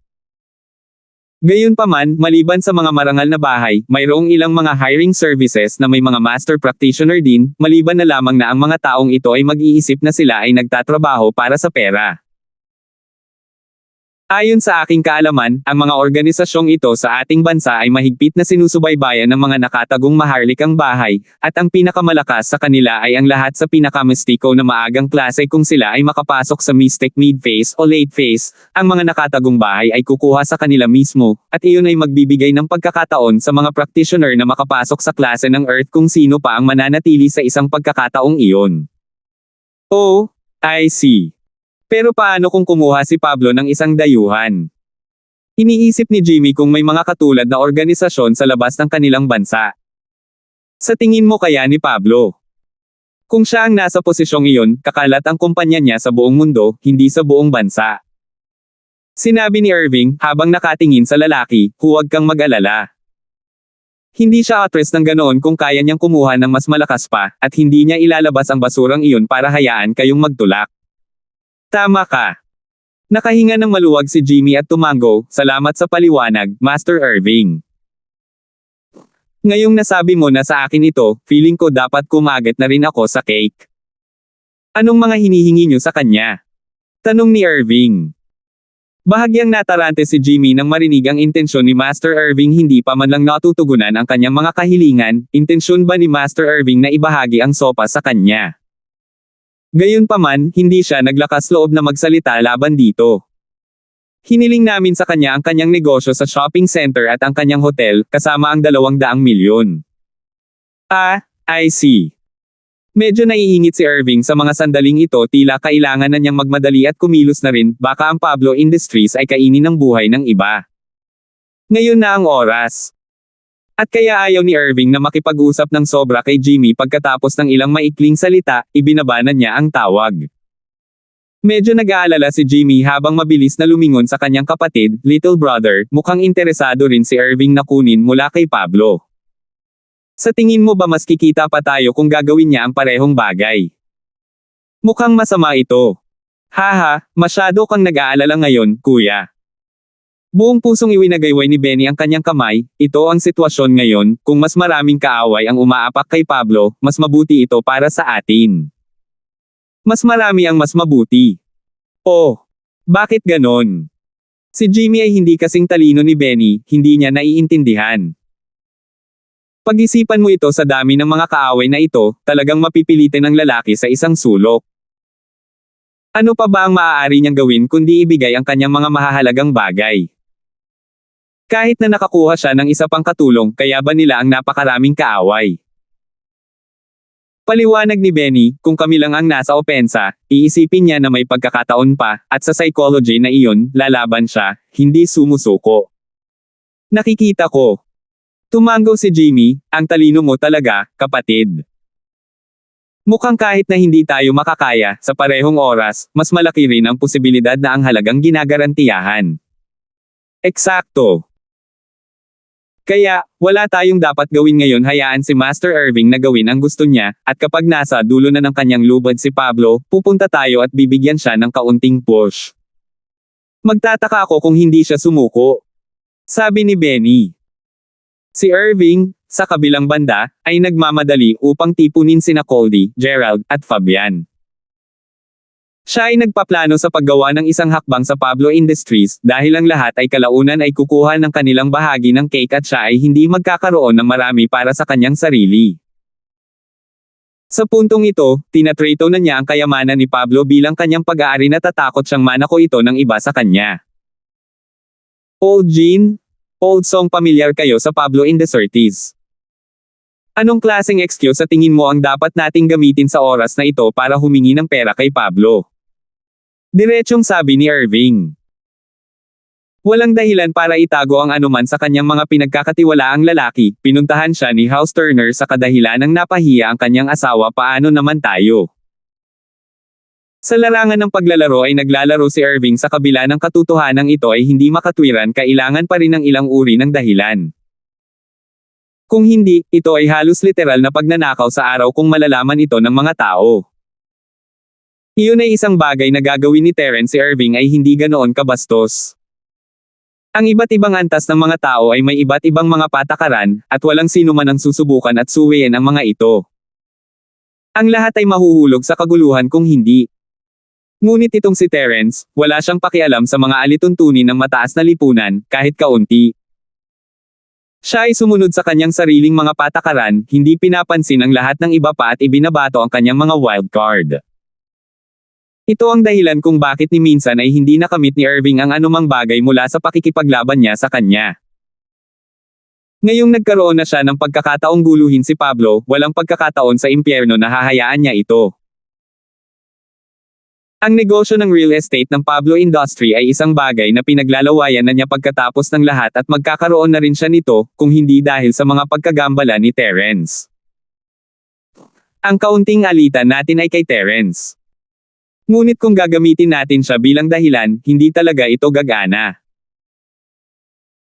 Gayunpaman, maliban sa mga marangal na bahay, mayroong ilang mga hiring services na may mga master practitioner din, maliban na lamang na ang mga taong ito ay mag-iisip na sila ay nagtatrabaho para sa pera. Ayon sa aking kaalaman, ang mga organisasyong ito sa ating bansa ay mahigpit na sinusubaybayan ng mga nakatagong maharlikang bahay, at ang pinakamalakas sa kanila ay ang lahat sa pinakamistiko na maagang klase kung sila ay makapasok sa mystic mid-phase o late phase, ang mga nakatagong bahay ay kukuha sa kanila mismo, at iyon ay magbibigay ng pagkakataon sa mga practitioner na makapasok sa klase ng Earth kung sino pa ang mananatili sa isang pagkakataong iyon. Oh, I see. Pero paano kung kumuha si Pablo ng isang dayuhan? Iniisip ni Jimmy kung may mga katulad na organisasyon sa labas ng kanilang bansa. Sa tingin mo kaya ni Pablo? Kung siya ang nasa posisyong iyon, kakalat ang kumpanya niya sa buong mundo, hindi sa buong bansa. Sinabi ni Irving, habang nakatingin sa lalaki, huwag kang mag-alala. Hindi siya atras ng ganoon kung kaya niyang kumuha ng mas malakas pa, at hindi niya ilalabas ang basurang iyon para hayaan kayong magtulak. Tama ka. Nakahinga ng maluwag si Jimmy at tumango, salamat sa paliwanag, Master Irving. Ngayong nasabi mo na sa akin ito, feeling ko dapat kumagat na rin ako sa cake. Anong mga hinihingi niyo sa kanya? Tanong ni Irving. Bahagyang natarante si Jimmy nang marinig ang intensyon ni Master Irving, hindi pa man lang natutugunan ang kanyang mga kahilingan, intensyon ba ni Master Irving na ibahagi ang sopa sa kanya? Gayunpaman, hindi siya naglakas loob na magsalita laban dito. Hiniling namin sa kanya ang kanyang negosyo sa shopping center at ang kanyang hotel, kasama ang 200 milyon. Ah, I see. Medyo naiingit si Irving sa mga sandaling ito, tila kailangan na niyang magmadali at kumilos na rin, baka ang Pablo Industries ay kainin ng buhay ng iba. Ngayon na ang oras. At kaya ayaw ni Irving na makipag-usap ng sobra kay Jimmy pagkatapos ng ilang maikling salita, ibinabanan niya ang tawag. Medyo nag-aalala si Jimmy habang mabilis na lumingon sa kanyang kapatid, little brother, mukhang interesado rin si Irving na kunin mula kay Pablo. Sa tingin mo ba mas kikita pa tayo kung gagawin niya ang parehong bagay? Mukhang masama ito. Haha, masyado kang nag-aalala ngayon, kuya. Buong pusong iwinagayway ni Benny ang kanyang kamay, ito ang sitwasyon ngayon, kung mas maraming kaaway ang umaapak kay Pablo, mas mabuti ito para sa atin. Mas marami ang mas mabuti. Oh, bakit ganon? Si Jimmy ay hindi kasing talino ni Benny, hindi niya naiintindihan. Pag-isipan mo ito sa dami ng mga kaaway na ito, talagang mapipilitin ng lalaki sa isang sulok. Ano pa ba ang maaari niyang gawin kundi ibigay ang kanyang mga mahahalagang bagay? Kahit na nakakuha siya ng isa pang katulong, kaya ba nila ang napakaraming kaaway? Paliwanag ni Benny, kung kami lang ang nasa opensa, iisipin niya na may pagkakataon pa, at sa psychology na iyon, lalaban siya, hindi sumusuko. Nakikita ko. Tumango si Jimmy, ang talino mo talaga, kapatid. Mukhang kahit na hindi tayo makakaya, sa parehong oras, mas malaki rin ang posibilidad na ang halagang ginagarantiyahan. Eksakto. Kaya, wala tayong dapat gawin ngayon, hayaan si Master Irving na gawin ang gusto niya, at kapag nasa dulo na ng kanyang lubad si Pablo, pupunta tayo at bibigyan siya ng kaunting push. Magtataka ako kung hindi siya sumuko. Sabi ni Benny. Si Irving, sa kabilang banda, ay nagmamadali upang tipunin sina Coldy, Gerald, at Fabian. Siya ay nagpaplano sa paggawa ng isang hakbang sa Pablo Industries, dahil ang lahat ay kalaunan ay kukuha ng kanilang bahagi ng cake at siya ay hindi magkakaroon ng marami para sa kanyang sarili. Sa puntong ito, tinatrato na niya ang kayamanan ni Pablo bilang kanyang pag-aari na tatakot siyang manako ito ng iba sa kanya. Old Gene? Old song, pamilyar kayo sa Pablo Industries. Anong klaseng excuse sa tingin mo ang dapat nating gamitin sa oras na ito para humingi ng pera kay Pablo? Diretsyong sabi ni Irving. Walang dahilan para itago ang anuman sa kanyang mga pinagkakatiwalaang lalaki, pinuntahan siya ni House Turner sa kadahilanang napahiya ang kanyang asawa, paano naman tayo? Sa larangan ng paglalaro ay naglalaro si Irving sa kabila ng katotohanang ito ay hindi makatwiran, kailangan pa rin ng ilang uri ng dahilan. Kung hindi, ito ay halos literal na pagnanakaw sa araw kung malalaman ito ng mga tao. Iyon ay isang bagay na gagawin ni Terrence. Si Irving ay hindi ganoon kabastos. Ang iba't ibang antas ng mga tao ay may iba't ibang mga patakaran, at walang sino man ang susubukan at suwiin ang mga ito. Ang lahat ay mahuhulog sa kaguluhan kung hindi. Ngunit itong si Terrence, wala siyang pakialam sa mga alituntunin ng mataas na lipunan, kahit kaunti. Siya ay sumunod sa kanyang sariling mga patakaran, hindi pinapansin ang lahat ng iba pa at ibinabato ang kanyang mga wild card. Ito ang dahilan kung bakit ni minsan ay hindi nakamit ni Irving ang anumang bagay mula sa pakikipaglaban niya sa kanya. Ngayong nagkaroon na siya ng pagkakataong guluhin si Pablo, walang pagkakataon sa impyerno na hahayaan niya ito. Ang negosyo ng real estate ng Pablo Industry ay isang bagay na pinaglalawayan na niya pagkatapos ng lahat, at magkakaroon na rin siya nito, kung hindi dahil sa mga pagkagambala ni Terrence. Ang kaunting alitan natin ay kay Terrence. Ngunit kung gagamitin natin siya bilang dahilan, hindi talaga ito gagana.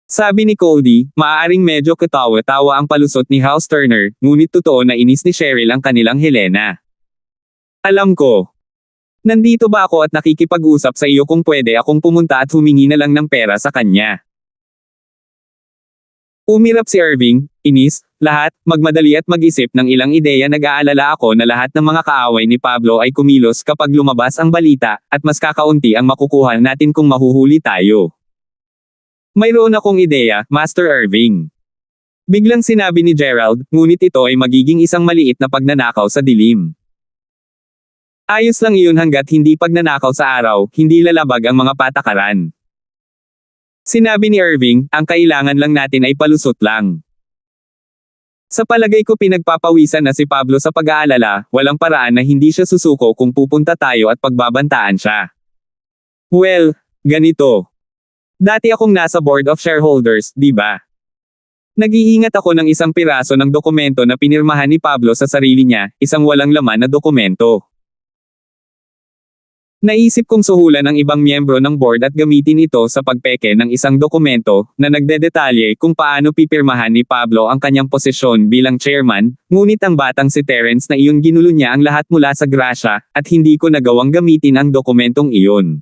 Sabi ni Coldy, maaaring medyo katawa-tawa ang palusot ni House Turner, ngunit totoo na inis ni Cheryl ang kanilang Helena. Alam ko. Nandito ba ako at nakikipag-usap sa iyo kung pwede akong pumunta at humingi na lang ng pera sa kanya? Umirap si Irving, inis, lahat, magmadali at mag-isip ng ilang ideya. Nag-aalala ako na lahat ng mga kaaway ni Pablo ay kumilos kapag lumabas ang balita, at mas kakaunti ang makukuha natin kung mahuhuli tayo. Mayroon akong ideya, Master Irving. Biglang sinabi ni Gerald, ngunit ito ay magiging isang maliit na pagnanakaw sa dilim. Ayos lang iyon hanggat hindi pagnanakaw sa araw, hindi lalabag ang mga patakaran. Sinabi ni Irving, ang kailangan lang natin ay palusot lang. Sa palagay ko pinagpapawisan na si Pablo sa pag-aalala, walang paraan na hindi siya susuko kung pupunta tayo at pagbabantaan siya. Well, ganito. Dati akong nasa board of shareholders, di ba? Nag-iingat ako ng isang piraso ng dokumento na pinirmahan ni Pablo sa sarili niya, isang walang laman na dokumento. Naisip kong suhulan ng ibang miyembro ng board at gamitin ito sa pagpeke ng isang dokumento na nagdedetalye kung paano pipirmahan ni Pablo ang kanyang posisyon bilang chairman, ngunit ang batang si Terrence na iyon ginulo niya ang lahat mula sa grasya, at hindi ko nagawang gamitin ang dokumentong iyon.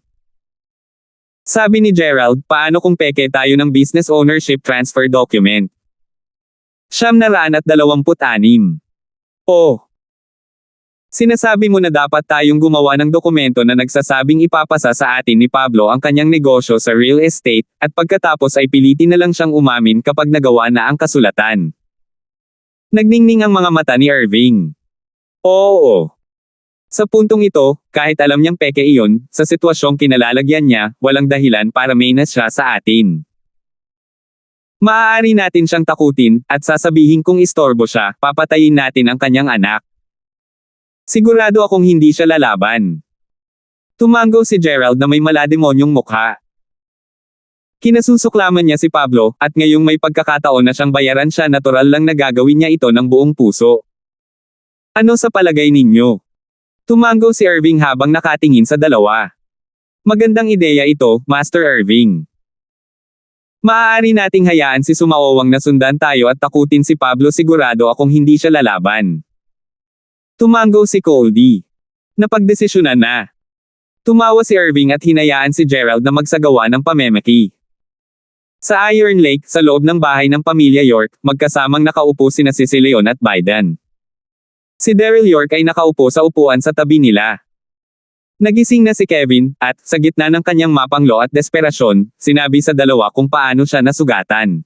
Sabi ni Gerald, paano kung peke tayo ng business ownership transfer document? 926. Oh. Sinasabi mo na dapat tayong gumawa ng dokumento na nagsasabing ipapasa sa atin ni Pablo ang kanyang negosyo sa real estate, at pagkatapos ay pilitin na lang siyang umamin kapag nagawa na ang kasulatan. Nagningning ang mga mata ni Irving. Oo. Sa puntong ito, kahit alam niyang peke iyon, sa sitwasyong kinalalagyan niya, walang dahilan para mainas siya sa atin. Maaari natin siyang takutin, at sasabihin kung istorbo siya, papatayin natin ang kanyang anak. Sigurado akong hindi siya lalaban. Tumango si Gerald na may malademonyong mukha. Kinasusuklaman niya si Pablo, at ngayong may pagkakataon na siyang bayaran siya, natural lang na gagawin niya ito ng buong puso. Ano sa palagay ninyo? Tumango si Irving habang nakatingin sa dalawa. Magandang ideya ito, Master Irving. Maaari nating hayaan si Sumaowang na sundan tayo at takutin si Pablo, sigurado akong hindi siya lalaban. Tumango si Coldy. Napagdesisyonan na. Tumawa si Irving at hinayaan si Gerald na magsagawa ng pamemeki. Sa Iron Lake, sa loob ng bahay ng pamilya York, magkasamang nakaupo sina Leon at Biden. Si Daryl York ay nakaupo sa upuan sa tabi nila. Nagising na si Kevin, at, sa gitna ng kanyang mapanglo at desperasyon, sinabi sa dalawa kung paano siya nasugatan.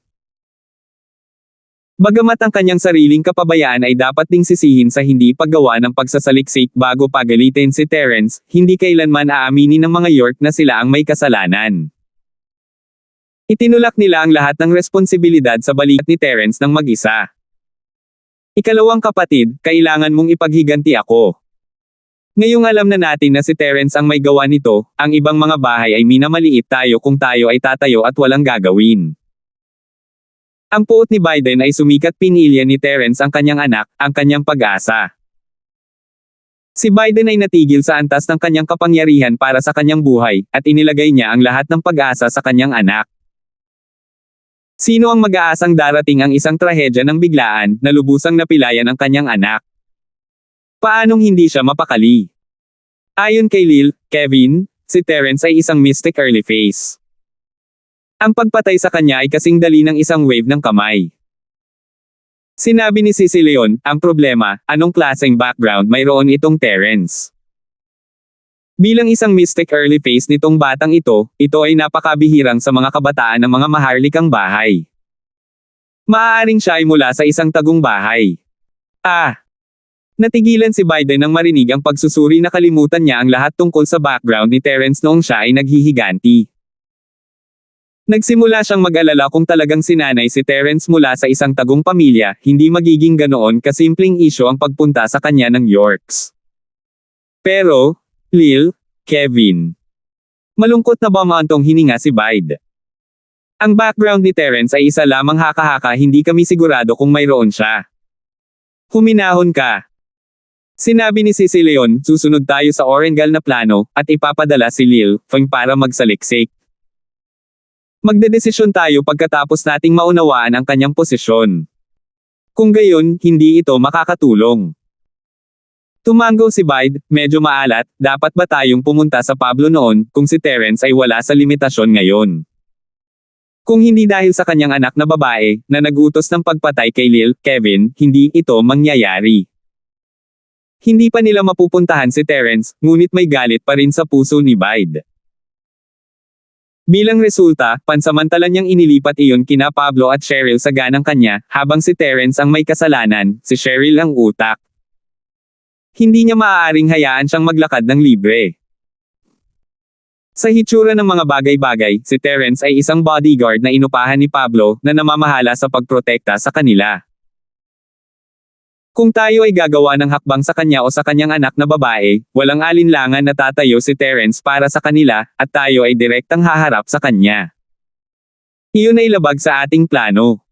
Bagamat ang kanyang sariling kapabayaan ay dapat ding sisihin sa hindi paggawa ng pagsasaliksik bago pagalitin si Terence, hindi kailanman aaminin ng mga York na sila ang may kasalanan. Itinulak nila ang lahat ng responsibilidad sa balikat ni Terence ng mag-isa. Ikalawang kapatid, kailangan mong ipaghiganti ako. Ngayong alam na natin na si Terence ang may gawa nito, ang ibang mga bahay ay minamaliit tayo kung tayo ay tatayo at walang gagawin. Ang puot ni Biden ay sumikat, pinilya ni Terence ang kanyang anak, ang kanyang pag-asa. Si Biden ay natigil sa antas ng kanyang kapangyarihan para sa kanyang buhay, at inilagay niya ang lahat ng pag-asa sa kanyang anak. Sino ang mag-aasang darating ang isang trahedya ng biglaan, na lubusang napilayan ang kanyang anak? Paanong hindi siya mapakali? Ayon kay Lil, Kevin, si Terence ay isang mystic early phase. Ang pagpatay sa kanya ay kasing dali ng isang wave ng kamay. Sinabi ni Leon, ang problema, anong klaseng background mayroon itong Terence? Bilang isang mystic early phase nitong batang ito ay napakabihirang sa mga kabataan ng mga maharlikang bahay. Maaaring siya ay mula sa isang tagong bahay. Natigilan si Biden nang marinig ang pagsusuri, na kalimutan niya ang lahat tungkol sa background ni Terence noong siya ay naghihiganti. Nagsimula siyang mag-alala kung talagang sinanay si Terence mula sa isang tagong pamilya, hindi magiging ganoon kasimpleng isyo ang pagpunta sa kanya ng Yorks. Pero, Lil, Kevin. Malungkot na bumantong hininga si Bide. Ang background ni Terence ay isa lamang, haka-haka, hindi kami sigurado kung mayroon siya. Huminahon ka. Sinabi ni Leon, susunod tayo sa Orengal na plano, at ipapadala si Lil, Feng para magsaliksik. Magdedesisyon tayo pagkatapos nating maunawaan ang kanyang posisyon. Kung gayon, hindi ito makakatulong. Tumango si Bide, medyo maalat, dapat ba tayong pumunta sa Pablo noon, kung si Terence ay wala sa limitasyon ngayon? Kung hindi dahil sa kanyang anak na babae, na nagutos ng pagpatay kay Lil, Kevin, hindi ito mangyayari. Hindi pa nila mapupuntahan si Terence, ngunit may galit pa rin sa puso ni Bide. Bilang resulta, pansamantalan niyang inilipat iyon kina Pablo at Cheryl sa ganang kanya, habang si Terence ang may kasalanan, si Cheryl ang utak. Hindi niya maaaring hayaan siyang maglakad ng libre. Sa hitsura ng mga bagay-bagay, si Terence ay isang bodyguard na inupahan ni Pablo, na namamahala sa pagprotekta sa kanila. Kung tayo ay gagawa ng hakbang sa kanya o sa kanyang anak na babae, walang alinlangan na tatayo si Terence para sa kanila, at tayo ay direktang haharap sa kanya. Iyon ay labag sa ating plano.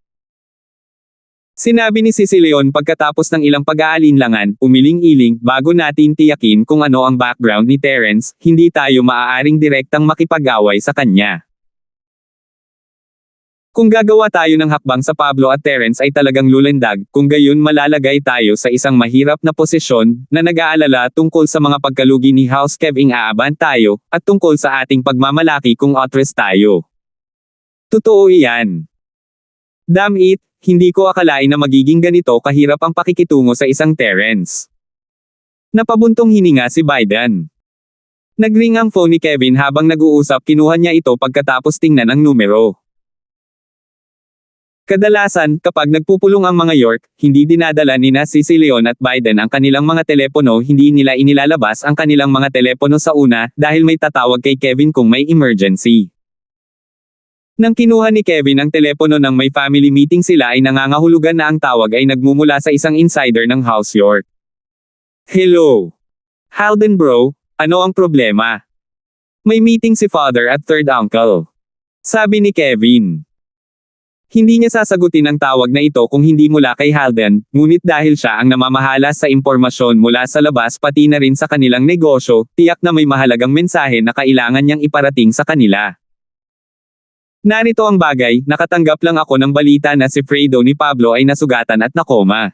Sinabi ni Leon pagkatapos ng ilang pag-aalinlangan, umiling-iling, bago natin tiyakin kung ano ang background ni Terence, hindi tayo maaaring direktang makipag-away sa kanya. Kung gagawa tayo ng hakbang sa Pablo at Terence ay talagang lulendag, kung gayon malalagay tayo sa isang mahirap na posisyon, na nag-aalala tungkol sa mga pagkalugi ni House Keving, aaban tayo, at tungkol sa ating pagmamalaki kung otres tayo. Totoo iyan. Damn it! Hindi ko akalain na magiging ganito kahirap ang pakikitungo sa isang Terence. Napabuntong hininga si Biden. Nagring ang phone ni Kevin habang nag-uusap, kinuha niya ito pagkatapos tingnan ang numero. Kadalasan, kapag nagpupulong ang mga York, hindi dinadala nina Sisi Leon at Biden ang kanilang mga telepono, hindi nila inilalabas ang kanilang mga telepono sa una, dahil may tatawag kay Kevin kung may emergency. Nang kinuha ni Kevin ang telepono ng may family meeting sila ay nangangahulugan na ang tawag ay nagmumula sa isang insider ng House York. Hello. Halden bro, ano ang problema? May meeting si father at third uncle. Sabi ni Kevin. Hindi niya sasagutin ang tawag na ito kung hindi mula kay Halden, ngunit dahil siya ang namamahala sa impormasyon mula sa labas pati na rin sa kanilang negosyo, tiyak na may mahalagang mensahe na kailangan niyang iparating sa kanila. Narito ang bagay, nakatanggap lang ako ng balita na si Fredo ni Pablo ay nasugatan at nakoma.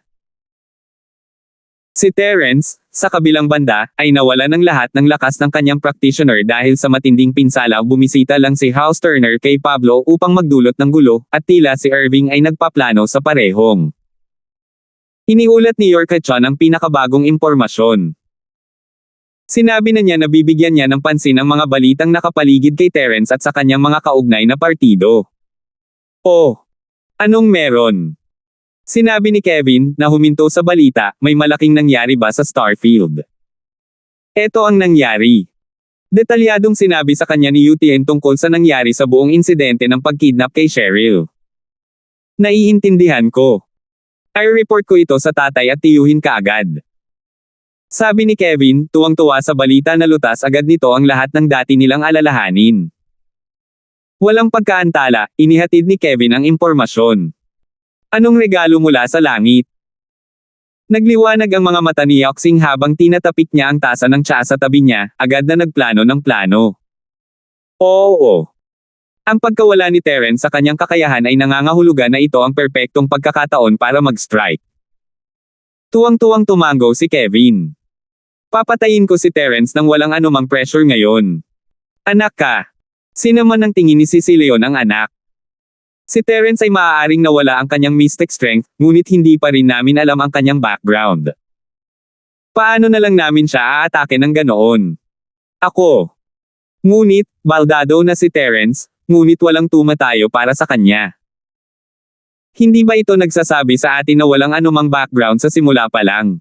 Si Terence, sa kabilang banda, ay nawala ng lahat ng lakas ng kanyang practitioner dahil sa matinding pinsala. Bumisita lang si House Turner kay Pablo upang magdulot ng gulo, at tila si Irving ay nagpaplano sa parehong. Iniulat ni York at John ang pinakabagong impormasyon. Sinabi na niya na bibigyan niya ng pansin ang mga balitang nakapaligid kay Terence at sa kanyang mga kaugnay na partido. Oh! Anong meron? Sinabi ni Kevin, na huminto sa balita, may malaking nangyari ba sa Starfield? Eto ang nangyari. Detalyadong sinabi sa kanya ni UTN tungkol sa nangyari sa buong insidente ng pagkidnap kay Cheryl. Naiintindihan ko. I-report ko ito sa tatay at tiyuhin kaagad. Sabi ni Kevin, tuwang-tuwa sa balita na lutas agad nito ang lahat ng dati nilang alalahanin. Walang pagkaantala, inihatid ni Kevin ang impormasyon. Anong regalo mula sa langit? Nagliwanag ang mga mata ni Yoxing habang tinatapik niya ang tasa ng tsaa sa tabi niya, agad na nagplano ng plano. Oo. Ang pagkawala ni Terence sa kanyang kakayahan ay nangangahulugan na ito ang perpektong pagkakataon para mag-strike. Tuwang-tuwang tumango si Kevin. Papatayin ko si Terence nang walang anumang pressure ngayon. Anak ka. Sino man ang tingin ni Sisi Leon ang anak? Si Terence ay maaaring nawala ang kanyang mystic strength, ngunit hindi pa rin namin alam ang kanyang background. Paano na lang namin siya aatake ng ganoon? Ako. Ngunit, baldado na si Terence, ngunit walang tumatayo para sa kanya. Hindi ba ito nagsasabi sa atin na walang anumang background sa simula pa lang?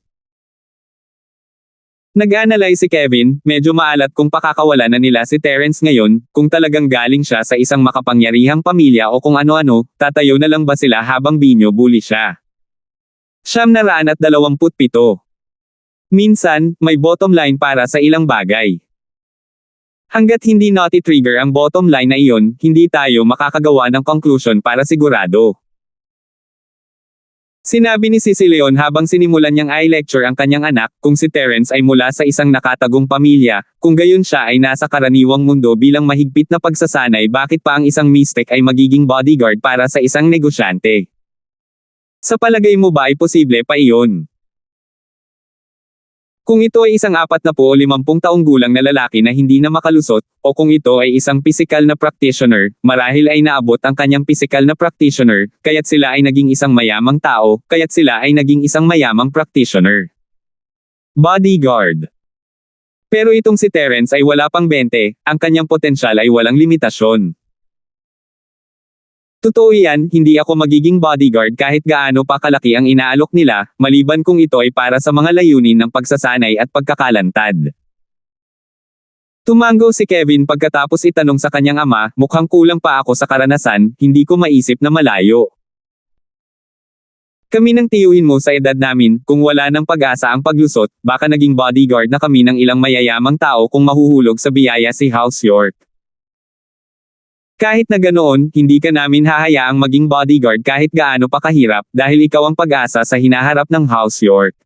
Nag-analyze si Kevin, medyo maalat kung pakakawala na nila si Terence ngayon, kung talagang galing siya sa isang makapangyarihang pamilya o kung ano-ano, tatayo na lang ba sila habang binyo-bully siya? 927. Minsan, may bottom line para sa ilang bagay. Hanggat hindi naughty trigger ang bottom line na iyon, hindi tayo makakagawa ng conclusion para sigurado. Sinabi ni Sisi Leon habang sinimulan niyang i-lecture ang kanyang anak, kung si Terence ay mula sa isang nakatagong pamilya, kung gayon siya ay nasa karaniwang mundo bilang mahigpit na pagsasanay, bakit pa ang isang mystic ay magiging bodyguard para sa isang negosyante? Sa palagay mo ba ay posible pa iyon? Kung ito ay isang 40 o 50 taong gulang na lalaki na hindi na makalusot, o kung ito ay isang pisikal na practitioner, marahil ay naabot ang kanyang pisikal na practitioner, kaya't sila ay naging isang mayamang tao, kaya't sila ay naging isang mayamang practitioner. Bodyguard. Pero itong si Terence ay wala pang 20, ang kanyang potensyal ay walang limitasyon. Totoo yan, hindi ako magiging bodyguard kahit gaano pa kalaki ang inaalok nila, maliban kung ito ay para sa mga layunin ng pagsasanay at pagkakalantad. Tumango si Kevin pagkatapos itanong sa kanyang ama, mukhang kulang pa ako sa karanasan, hindi ko maisip na malayo. Kami nang tiyuhin mo sa edad namin, kung wala ng pag-asa ang paglusot, baka naging bodyguard na kami ng ilang mayayamang tao kung mahuhulog sa biyaya si House York. Kahit na ganoon, hindi ka namin hahayaang maging bodyguard kahit gaano pa kahirap, dahil ikaw ang pag-asa sa hinaharap ng House York.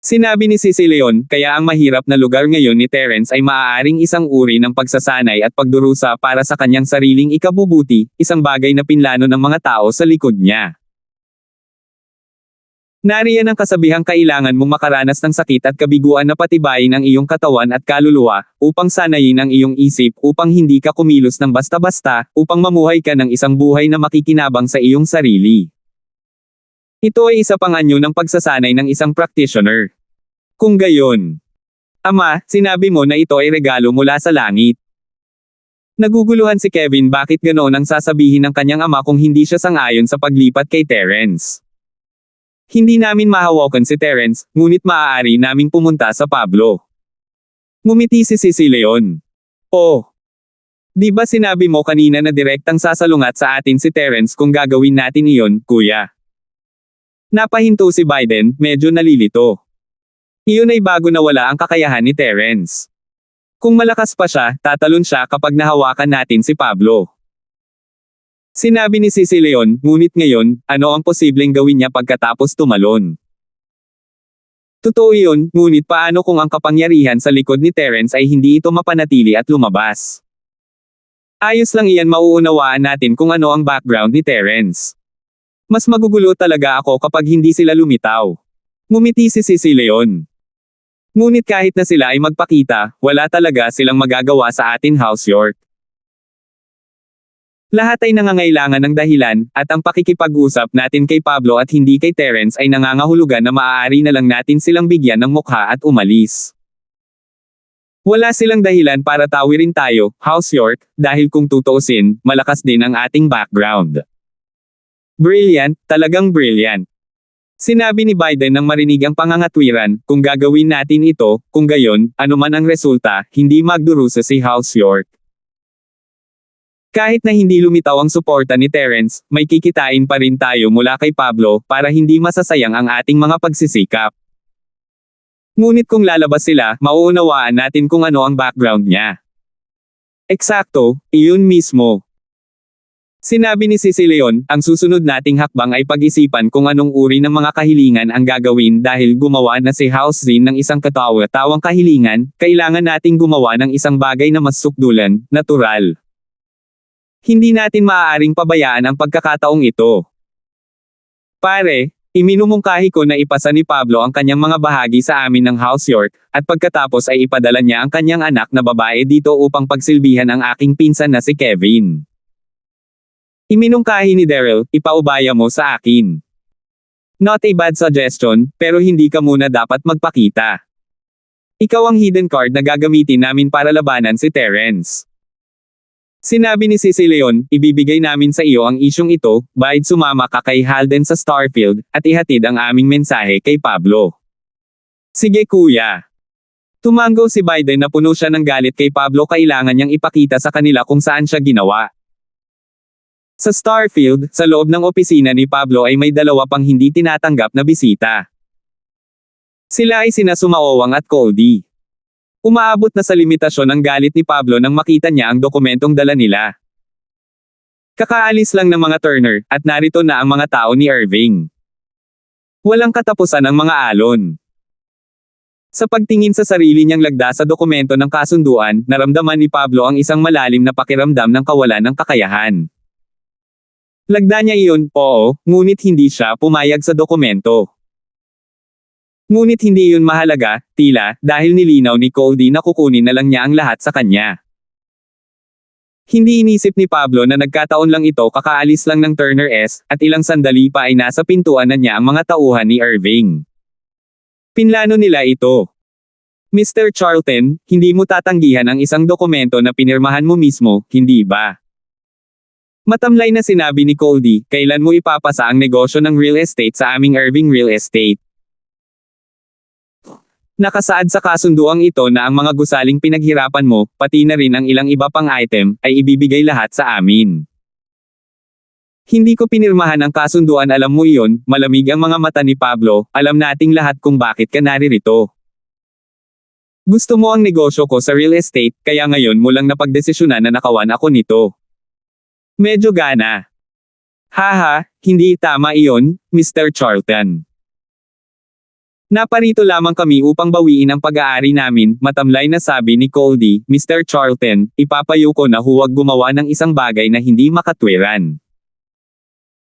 Sinabi ni Sisi Leon, kaya ang mahirap na lugar ngayon ni Terence ay maaaring isang uri ng pagsasanay at pagdurusa para sa kanyang sariling ikabubuti, isang bagay na pinlano ng mga tao sa likod niya. Nariyan ang kasabihang kailangan mong makaranas ng sakit at kabiguan na patibayin ang iyong katawan at kaluluwa, upang sanayin ang iyong isip, upang hindi ka kumilos ng basta-basta, upang mamuhay ka ng isang buhay na makikinabang sa iyong sarili. Ito ay isa pang anyo ng pagsasanay ng isang practitioner. Kung gayon. Ama, sinabi mo na ito ay regalo mula sa langit. Naguguluhan si Kevin bakit ganoon ang sasabihin ng kanyang ama kung hindi siya sang-ayon sa paglipat kay Terence. Hindi namin mahawakan si Terence, ngunit maaari naming pumunta sa Pablo. Ngumiti si Sisi Leon. Oh. Di ba sinabi mo kanina na direktang sasalungat sa atin si Terence kung gagawin natin iyon, kuya? Napahinto si Biden, medyo nalilito. Iyon ay bago nawala ang kakayahan ni Terence. Kung malakas pa siya, tatalon siya kapag nahawakan natin si Pablo. Sinabi ni Sisi Leon, ngunit ngayon, ano ang posibleng gawin niya pagkatapos tumalon? Totoo iyon, ngunit paano kung ang kapangyarihan sa likod ni Terence ay hindi ito mapanatili at lumabas? Ayos lang iyan, mauunawaan natin kung ano ang background ni Terence. Mas magugulo talaga ako kapag hindi sila lumitaw. Ngumiti si Sisi Leon. Ngunit kahit na sila ay magpakita, wala talaga silang magagawa sa atin, House York. Lahat ay nangangailangan ng dahilan, at ang pakikipag-usap natin kay Pablo at hindi kay Terence ay nangangahulugan na maaari na lang natin silang bigyan ng mukha at umalis. Wala silang dahilan para tawirin tayo, House York, dahil kung tutuusin, malakas din ang ating background. Brilliant, talagang brilliant. Sinabi ni Biden nang marinig ang pangangatwiran, kung gagawin natin ito, kung gayon, anuman ang resulta, hindi magdurusa si House York. Kahit na hindi lumitaw ang suporta ni Terence, may kikitain pa rin tayo mula kay Pablo para hindi masasayang ang ating mga pagsisikap. Ngunit kung lalabas sila, mauunawaan natin kung ano ang background niya. Eksakto, iyon mismo. Sinabi ni Sisi Leon, ang susunod nating hakbang ay pag-isipan kung anong uri ng mga kahilingan ang gagawin dahil gumawa na si House Zin ng isang katawa-tawang kahilingan, kailangan nating gumawa ng isang bagay na mas sukdulan, natural. Hindi natin maaaring pabayaan ang pagkakataong ito. Pare, iminumungkahi ko na ipasa ni Pablo ang kanyang mga bahagi sa amin ng House York, at pagkatapos ay ipadala niya ang kanyang anak na babae dito upang pagsilbihan ang aking pinsan na si Kevin. Iminungkahi ni Daryl, ipaubaya mo sa akin. Not a bad suggestion, pero hindi ka muna dapat magpakita. Ikaw ang hidden card na gagamitin namin para labanan si Terence. Sinabi ni Sisi Leon, ibibigay namin sa iyo ang isyong ito, bahid sumama ka kay Halden sa Starfield, at ihatid ang aming mensahe kay Pablo. Sige kuya. Tumango si Biden na puno siya ng galit kay Pablo, kailangan niyang ipakita sa kanila kung saan siya ginawa. Sa Starfield, sa loob ng opisina ni Pablo ay may dalawa pang hindi tinatanggap na bisita. Sila ay sina Sumaowang at Coldy. Umaabot na sa limitasyon ang galit ni Pablo nang makita niya ang dokumentong dala nila. Kakaalis lang ng mga Turner, at narito na ang mga tao ni Irving. Walang katapusan ang mga alon. Sa pagtingin sa sarili niyang lagda sa dokumento ng kasunduan, naramdaman ni Pablo ang isang malalim na pakiramdam ng kawalan ng kakayahan. Lagda niya iyon, oo, ngunit hindi siya pumayag sa dokumento. Ngunit hindi iyon mahalaga, tila, dahil nilinaw ni Coldy na kukunin na lang niya ang lahat sa kanya. Hindi inisip ni Pablo na nagkataon lang ito, kakaalis lang ng Turner S, at ilang sandali pa ay nasa pintuan na niya ang mga tauhan ni Irving. Pinlano nila ito. Mr. Charlton, hindi mo tatanggihan ang isang dokumento na pinirmahan mo mismo, hindi ba? Matamlay na sinabi ni Coldy, kailan mo ipapasa ang negosyo ng real estate sa aming Irving Real Estate? Nakasaad sa kasunduang ito na ang mga gusaling pinaghirapan mo, pati na rin ang ilang iba pang item, ay ibibigay lahat sa amin. Hindi ko pinirmahan ang kasunduan, alam mo iyon, malamig ang mga mata ni Pablo, alam nating lahat kung bakit ka naririto. Gusto mo ang negosyo ko sa real estate, kaya ngayon mo lang napagdesisyonan na nakawan ako nito. Medyo gana. Haha, hindi tama iyon, Mr. Charlton. Naparito lamang kami upang bawiin ang pag-aari namin, matamlay na sabi ni Coldy, Mr. Charlton, ipapayo ko na huwag gumawa ng isang bagay na hindi makatwiran.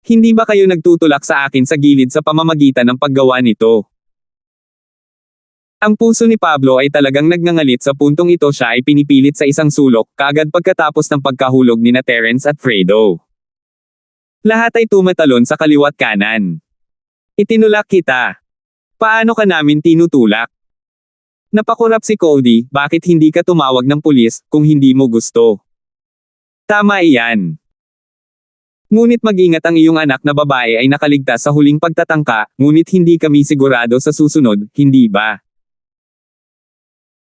Hindi ba kayo nagtutulak sa akin sa gilid sa pamamagitan ng paggawa nito? Ang puso ni Pablo ay talagang nagngangalit sa puntong ito, siya ay pinipilit sa isang sulok, kaagad pagkatapos ng pagkahulog ni Terence at Fredo. Lahat ay tumatalon sa kaliwat kanan. Itinulak kita. Paano ka namin tinutulak? Napakurap si Cody, bakit hindi ka tumawag ng pulis, kung hindi mo gusto? Tama iyan. Ngunit mag-ingat ang iyong anak na babae ay nakaligtas sa huling pagtatangka, ngunit hindi kami sigurado sa susunod, hindi ba?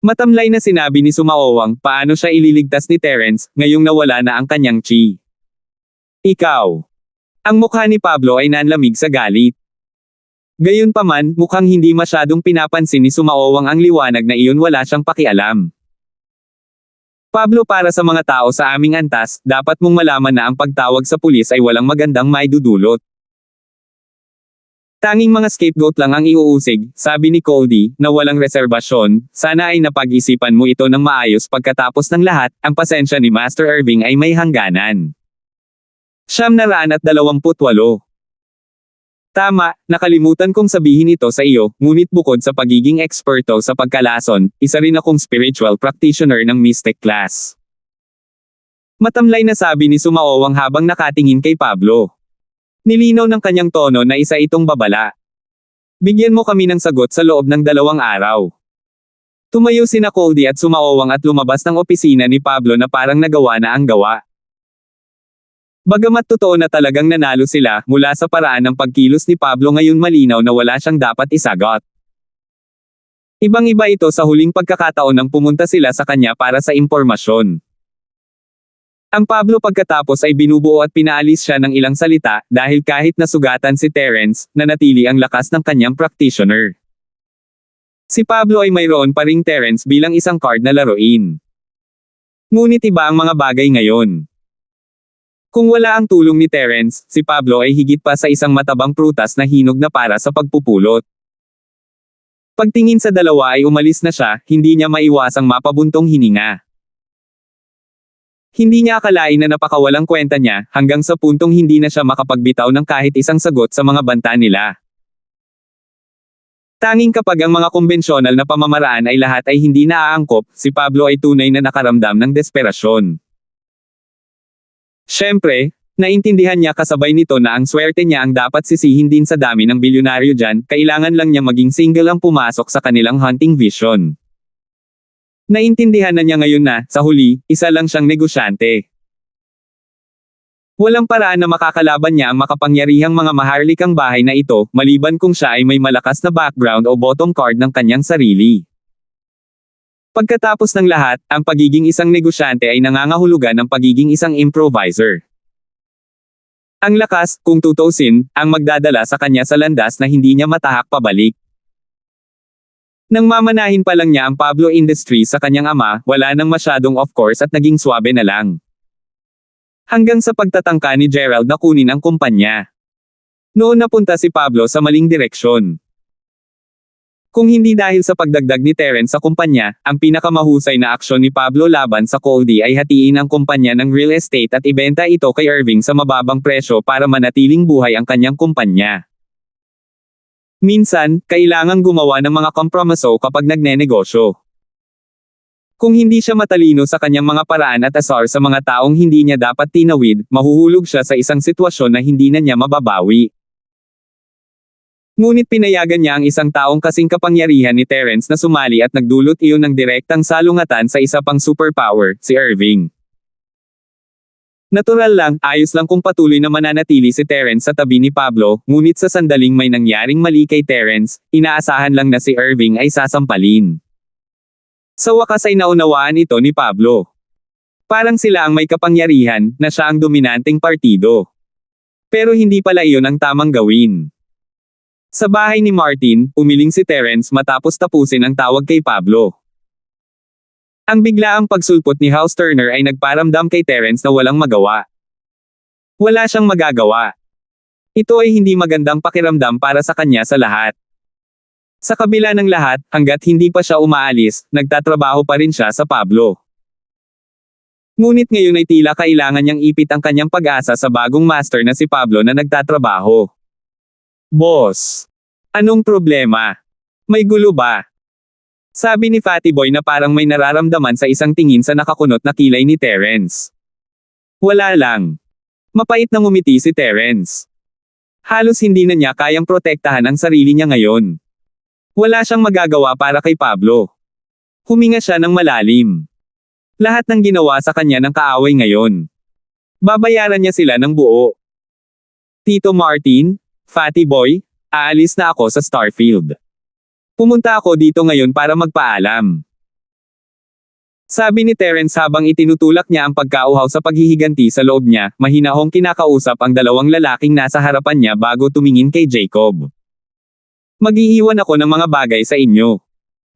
Matamlay na sinabi ni Sumaowang, paano siya ililigtas ni Terence, ngayong nawala na ang kanyang chi. Ikaw. Ang mukha ni Pablo ay nanlamig sa galit. Gayunpaman, mukhang hindi masyadong pinapansin ni Sumaowang ang liwanag na iyon, wala siyang pakialam. Pablo, para sa mga tao sa aming antas, dapat mong malaman na ang pagtawag sa pulis ay walang magandang maidudulot. Tanging mga scapegoat lang ang iuusig, sabi ni Cody, na walang reserbasyon, sana ay napag-isipan mo ito ng maayos pagkatapos ng lahat, ang pasensya ni Master Irving ay may hangganan. 928. Tama, nakalimutan kong sabihin ito sa iyo, ngunit bukod sa pagiging eksperto sa pagkalason, isa rin akong spiritual practitioner ng mystic class. Matamlay na sabi ni Sumaowang habang nakatingin kay Pablo. Nilinaw ng kanyang tono na isa itong babala. Bigyan mo kami ng sagot sa loob ng 2 araw. Tumayo sina Cody at Sumaowang at lumabas ng opisina ni Pablo na parang nagawa na ang gawa. Bagamat totoo na talagang nanalo sila, mula sa paraan ng pagkilos ni Pablo ngayon malinaw na wala siyang dapat isagot. Ibang-iba ito sa huling pagkakataon nang pumunta sila sa kanya para sa impormasyon. Ang Pablo pagkatapos ay binubuo at pinaalis siya ng ilang salita, dahil kahit nasugatan si Terence, nanatili ang lakas ng kanyang practitioner. Si Pablo ay mayroon pa ring Terence bilang isang card na laruin. Ngunit iba ang mga bagay ngayon. Kung wala ang tulong ni Terence, si Pablo ay higit pa sa isang matabang prutas na hinog na para sa pagpupulot. Pagtingin sa dalawa ay umalis na siya, hindi niya maiwasang mapabuntong hininga. Hindi niya akalain na napakawalang kwenta niya, hanggang sa puntong hindi na siya makapagbitaw ng kahit isang sagot sa mga banta nila. Tanging kapag ang mga kumbensyonal na pamamaraan ay lahat ay hindi naaangkop, si Pablo ay tunay na nakaramdam ng desperasyon. Siyempre, naintindihan niya kasabay nito na ang swerte niya ang dapat sisihin din sa dami ng bilyonaryo dyan, kailangan lang niya maging single ang pumasok sa kanilang hunting vision. Naintindihan na niya ngayon na, sa huli, isa lang siyang negosyante. Walang paraan na makakalaban niya ang makapangyarihang mga maharlikang bahay na ito, maliban kung siya ay may malakas na background o bottom card ng kanyang sarili. Pagkatapos ng lahat, ang pagiging isang negosyante ay nangangahulugan ng pagiging isang improviser. Ang lakas, kung tutuusin, ang magdadala sa kanya sa landas na hindi niya matahak pabalik. Nang mamanahin pa lang niya ang Pablo Industries sa kanyang ama, wala nang masyadong of course at naging swabe na lang. Hanggang sa pagtatangka ni Gerald na kunin ang kumpanya. Noon napunta si Pablo sa maling direksyon. Kung hindi dahil sa pagdagdag ni Terence sa kumpanya, ang pinakamahusay na aksyon ni Pablo laban sa Cody ay hatiin ang kumpanya ng real estate at ibenta ito kay Irving sa mababang presyo para manatiling buhay ang kanyang kumpanya. Minsan, kailangang gumawa ng mga kompromiso kapag nagnenegosyo. Kung hindi siya matalino sa kanyang mga paraan at asar sa mga taong hindi niya dapat tinawid, mahuhulog siya sa isang sitwasyon na hindi na niya mababawi. Ngunit pinayagan niya ang isang taong kasing kapangyarihan ni Terence na sumali at nagdulot iyon ng direktang salungatan sa isa pang superpower, si Irving. Natural lang, ayos lang kung patuloy na mananatili si Terence sa tabi ni Pablo, ngunit sa sandaling may nangyaring mali kay Terence, inaasahan lang na si Irving ay sasampalin. Sa wakas ay naunawaan ito ni Pablo. Parang sila ang may kapangyarihan, na siya ang dominanteng partido. Pero hindi pala iyon ang tamang gawin. Sa bahay ni Martin, umiling si Terence matapos tapusin ang tawag kay Pablo. Ang biglaang pagsulpot ni House Turner ay nagparamdam kay Terence na walang magawa. Wala siyang magagawa. Ito ay hindi magandang pakiramdam para sa kanya sa lahat. Sa kabila ng lahat, hanggat hindi pa siya umaalis, nagtatrabaho pa rin siya sa Pablo. Ngunit ngayon ay tila kailangan niyang ipit ang kanyang pag-asa sa bagong master na si Pablo na nagtatrabaho. Boss, anong problema? May gulo ba? Sabi ni Fatty Boy na parang may nararamdaman sa isang tingin sa nakakunot na kilay ni Terence. Wala lang. Mapait na ngumiti si Terence. Halos hindi na niya kayang protektahan ang sarili niya ngayon. Wala siyang magagawa para kay Pablo. Huminga siya ng malalim. Lahat ng ginawa sa kanya ng kaaway ngayon. Babayaran niya sila ng buo. Tito Martin, Fatty Boy, aalis na ako sa Starfield. Pumunta ako dito ngayon para magpaalam. Sabi ni Terence habang itinutulak niya ang pagkauhaw sa paghihiganti sa loob niya, mahinahong kinakausap ang dalawang lalaking nasa harapan niya bago tumingin kay Jacob. Mag-iiwan ako ng mga bagay sa inyo.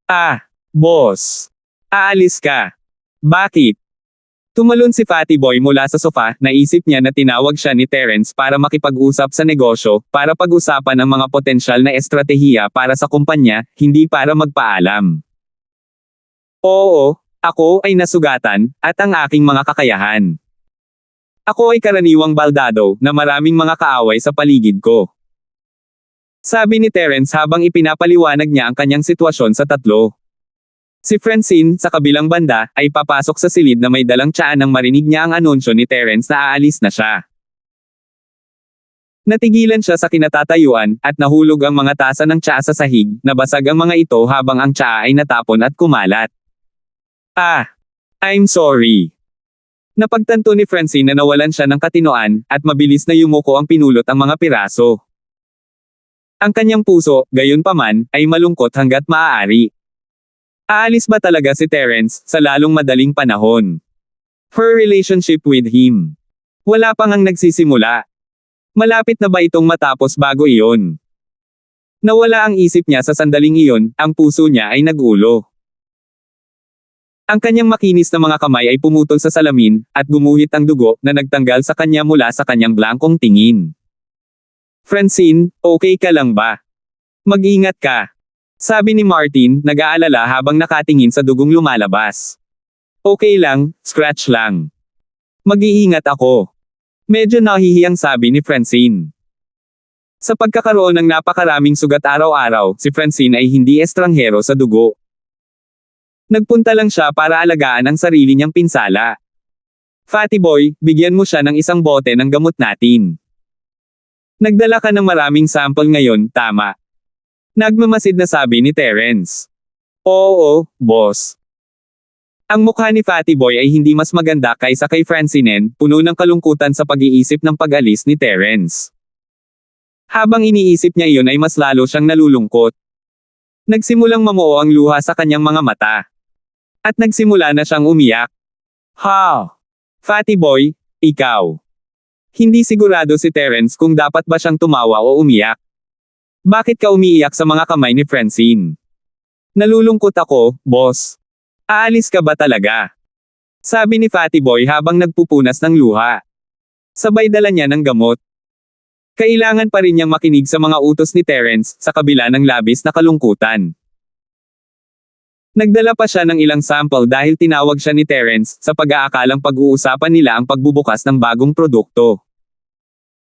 Ah, boss. Aalis ka. Bakit? Tumalon si Fatty Boy mula sa sofa, naisip niya na tinawag siya ni Terence para makipag-usap sa negosyo, para pag-usapan ang mga potensyal na estratehiya para sa kumpanya, hindi para magpaalam. Oo, ako ay nasugatan, at ang aking mga kakayahan. Ako ay karaniwang baldado, na maraming mga kaaway sa paligid ko. Sabi ni Terence habang ipinapaliwanag niya ang kanyang sitwasyon sa tatlo. Si Francine, sa kabilang banda, ay papasok sa silid na may dalang tsaa nang marinig niya ang anunsyo ni Terence na aalis na siya. Natigilan siya sa kinatatayuan, at nahulog ang mga tasa ng tsaa sa sahig, nabasag ang mga ito habang ang tsaa ay natapon at kumalat. Ah! I'm sorry. Napagtanto ni Francine na nawalan siya ng katinoan, at mabilis na yumuko ang pinulot ang mga piraso. Ang kanyang puso, gayunpaman, ay malungkot hanggat maaari. Aalis ba talaga si Terence, sa lalong madaling panahon? Her relationship with him. Wala pang ang nagsisimula. Malapit na ba itong matapos bago iyon? Nawala ang isip niya sa sandaling iyon, ang puso niya ay nagulo. Ang kanyang makinis na mga kamay ay pumutol sa salamin, at gumuhit ang dugo na nagtanggal sa kanya mula sa kanyang blangkong tingin. Francine, okay ka lang ba? Mag-ingat ka. Sabi ni Martin, nag-aalala habang nakatingin sa dugong lumalabas. Okay lang, scratch lang. Mag-iingat ako. Medyo nahihiyang sabi ni Francine. Sa pagkakaroon ng napakaraming sugat araw-araw, si Francine ay hindi estranghero sa dugo. Nagpunta lang siya para alagaan ang sarili niyang pinsala. Fatty Boy, bigyan mo siya ng isang bote ng gamot natin. Nagdala ka ng maraming sample ngayon, tama? Nagmamasid na sabi ni Terence. Oo, boss. Ang mukha ni Fatty Boy ay hindi mas maganda kaysa kay Francine, puno ng kalungkutan sa pag-iisip ng pag-alis ni Terence. Habang iniisip niya iyon ay mas lalo siyang nalulungkot. Nagsimulang mamuo ang luha sa kanyang mga mata. At nagsimula na siyang umiyak. Ha! Fatty Boy, ikaw. Hindi sigurado si Terence kung dapat ba siyang tumawa o umiyak. Bakit ka umiiyak sa mga kamay ni Francine? Nalulungkot ako, boss. Aalis ka ba talaga? Sabi ni Fatty Boy habang nagpupunas ng luha. Sabay dala niya ng gamot. Kailangan pa rin niyang makinig sa mga utos ni Terence, sa kabila ng labis na kalungkutan. Nagdala pa siya ng ilang sample dahil tinawag siya ni Terence, sa pag-aakalang pag-uusapan nila ang pagbubukas ng bagong produkto.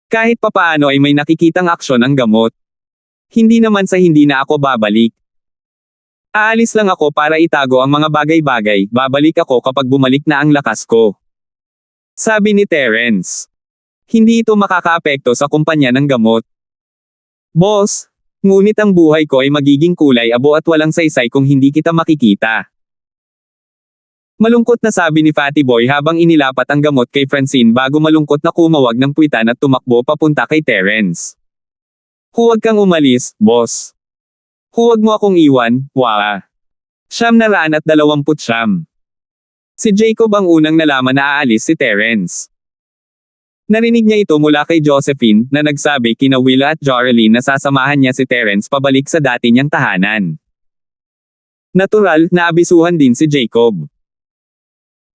Kahit papaano ay may nakikitang aksyon ang gamot. Hindi naman sa hindi na ako babalik. Aalis lang ako para itago ang mga bagay-bagay, babalik ako kapag bumalik na ang lakas ko. Sabi ni Terence. Hindi ito makakaapekto sa kumpanya ng gamot. Boss, ngunit ang buhay ko ay magiging kulay abo at walang saysay kung hindi kita makikita. Malungkot na sabi ni Fatty Boy habang inilapat ang gamot kay Francine bago malungkot na kumawag ng puwitan at tumakbo papunta kay Terence. Huwag kang umalis, boss. Huwag mo akong iwan, waa. 929. Si Jacob ang unang nalaman na aalis si Terence. Narinig niya ito mula kay Josephine, na nagsabi kina Willa at Joreline na sasamahan niya si Terence pabalik sa dati niyang tahanan. Natural, naabisuhan din si Jacob.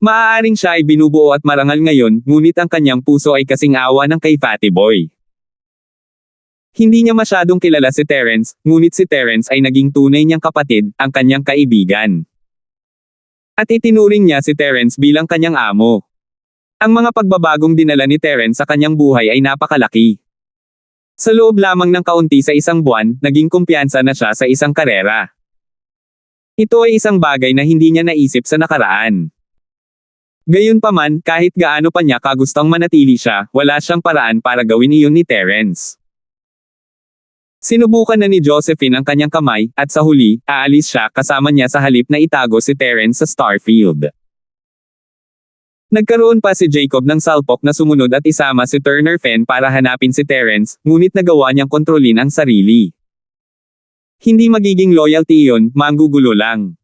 Maaaring siya ay binubuo at marangal ngayon, ngunit ang kanyang puso ay kasing awa ng kay Fatty Boy. Hindi niya masyadong kilala si Terence, ngunit si Terence ay naging tunay niyang kapatid, ang kanyang kaibigan. At itinuring niya si Terence bilang kanyang amo. Ang mga pagbabagong dinala ni Terence sa kanyang buhay ay napakalaki. Sa loob lamang ng kaunti sa isang buwan, naging kumpiyansa na siya sa isang karera. Ito ay isang bagay na hindi niya naisip sa nakaraan. Gayunpaman, kahit gaano pa niya kagustong manatili siya, wala siyang paraan para gawin iyon ni Terence. Sinubukan na ni Josephine ang kanyang kamay, at sa huli, aalis siya kasama niya sa halip na itago si Terence sa Starfield. Nagkaroon pa si Jacob ng salpok na sumunod at isama si Turner Fenn para hanapin si Terence, ngunit nagawa niyang kontrolin ang sarili. Hindi magiging loyalty iyon, manggugulo lang.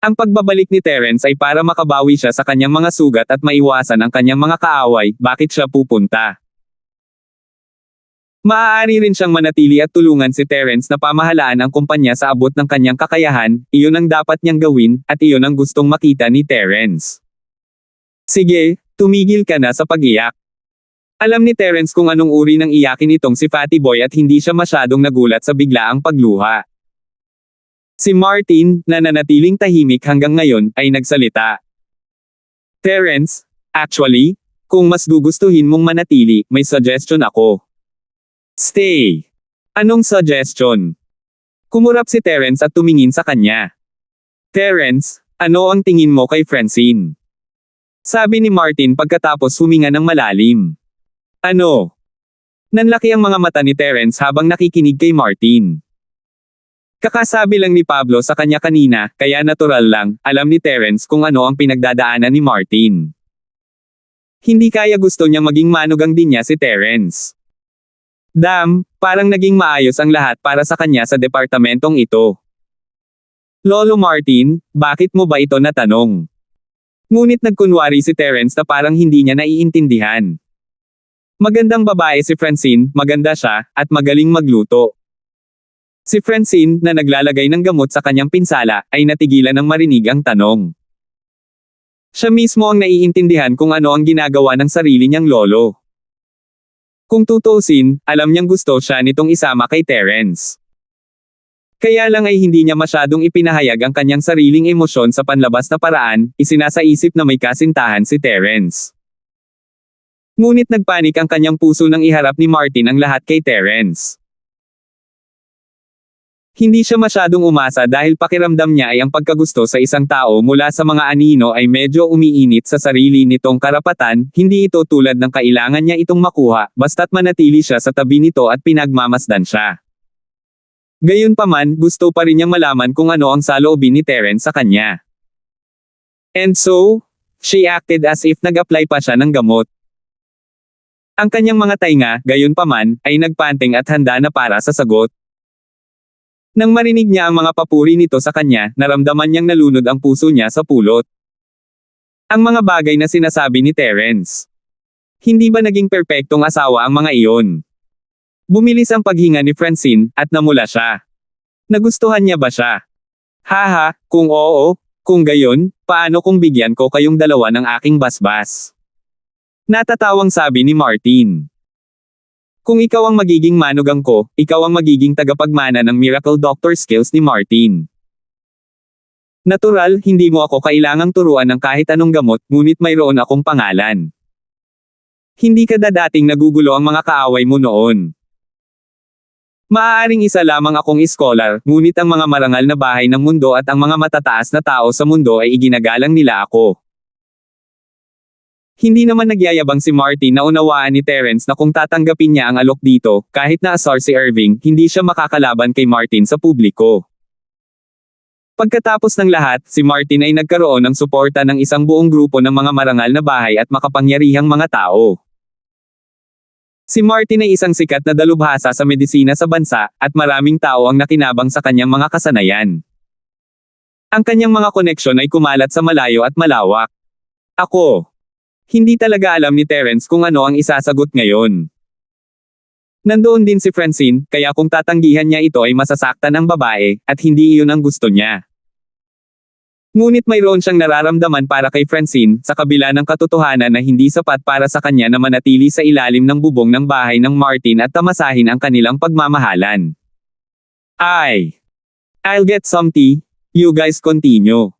Ang pagbabalik ni Terence ay para makabawi siya sa kanyang mga sugat at maiwasan ang kanyang mga kaaway, bakit siya pupunta? Maaari rin siyang manatili at tulungan si Terence na pamahalaan ang kumpanya sa abot ng kanyang kakayahan, iyon ang dapat niyang gawin, at iyon ang gustong makita ni Terence. Sige, tumigil ka na sa pag-iyak. Alam ni Terence kung anong uri ng iyakin itong si Fatty Boy at hindi siya masyadong nagulat sa biglaang pagluha. Si Martin, na nanatiling tahimik hanggang ngayon, ay nagsalita. Terence, actually, kung mas gugustuhin mong manatili, may suggestion ako. Stay. Anong suggestion? Kumurap si Terence at tumingin sa kanya. Terence, ano ang tingin mo kay Francine? Sabi ni Martin pagkatapos huminga ng malalim. Ano? Nanlaki ang mga mata ni Terence habang nakikinig kay Martin. Kakasabi lang ni Pablo sa kanya kanina, kaya natural lang, alam ni Terence kung ano ang pinagdadaanan ni Martin. Hindi kaya gusto niyang maging manugang din niya si Terence. Parang naging maayos ang lahat para sa kanya sa departamentong ito. Lolo Martin, bakit mo ba ito natanong? Ngunit nagkunwari si Terence na parang hindi niya naiintindihan. Magandang babae si Francine, maganda siya, at magaling magluto. Si Francine, na naglalagay ng gamot sa kanyang pinsala, ay natigilan ng marinig ang tanong. Siya mismo ang naiintindihan kung ano ang ginagawa ng sarili niyang lolo. Kung tutuusin, alam niyang gusto siya nitong isama kay Terence. Kaya lang ay hindi niya masyadong ipinahayag ang kanyang sariling emosyon sa panlabas na paraan, isinasaisip na may kasintahan si Terence. Ngunit nagpanik ang kanyang puso nang iharap ni Martin ang lahat kay Terence. Hindi siya masyadong umasa dahil pakiramdam niya ay ang pagkagusto sa isang tao mula sa mga anino ay medyo umiinit sa sarili nitong karapatan, hindi ito tulad ng kailangan niya itong makuha, basta't manatili siya sa tabi nito at pinagmamasdan siya. Gayunpaman, gusto pa rin niyang malaman kung ano ang saloobin ni Terence sa kanya. And so, she acted as if nag-apply pa siya ng gamot. Ang kanyang mga tainga, gayunpaman, ay nagpanting at handa na para sa sagot. Nang marinig niya ang mga papuri nito sa kanya, naramdaman niyang nalunod ang puso niya sa pulot. Ang mga bagay na sinasabi ni Terence. Hindi ba naging perpektong asawa ang mga iyon? Bumilis ang paghinga ni Francine, at namula siya. Nagustuhan niya ba siya? Haha, kung oo, kung gayon, paano kung bigyan ko kayong dalawa ng aking basbas? Natatawang sabi ni Martin. Kung ikaw ang magiging manugang ko, ikaw ang magiging tagapagmana ng miracle doctor skills ni Martin. Natural, hindi mo ako kailangang turuan ng kahit anong gamot, ngunit mayroon akong pangalan. Hindi ka dating nagugulo ang mga kaaway mo noon. Maaaring isa lamang akong iskolar, ngunit ang mga marangal na bahay ng mundo at ang mga matataas na tao sa mundo ay iginagalang nila ako. Hindi naman nagyayabang si Martin na unawaan ni Terence na kung tatanggapin niya ang alok dito, kahit na asar si Irving, hindi siya makakalaban kay Martin sa publiko. Pagkatapos ng lahat, si Martin ay nagkaroon ng suporta ng isang buong grupo ng mga marangal na bahay at makapangyarihang mga tao. Si Martin ay isang sikat na dalubhasa sa medisina sa bansa, at maraming tao ang nakinabang sa kanyang mga kasanayan. Ang kanyang mga koneksyon ay kumalat sa malayo at malawak. Ako. Hindi talaga alam ni Terence kung ano ang isasagot ngayon. Nandoon din si Francine, kaya kung tatanggihan niya ito ay masasaktan ang babae, at hindi iyon ang gusto niya. Ngunit mayroon siyang nararamdaman para kay Francine, sa kabila ng katotohanan na hindi sapat para sa kanya na manatili sa ilalim ng bubong ng bahay ng Martin at tamasahin ang kanilang pagmamahalan. I'll get some tea, you guys continue.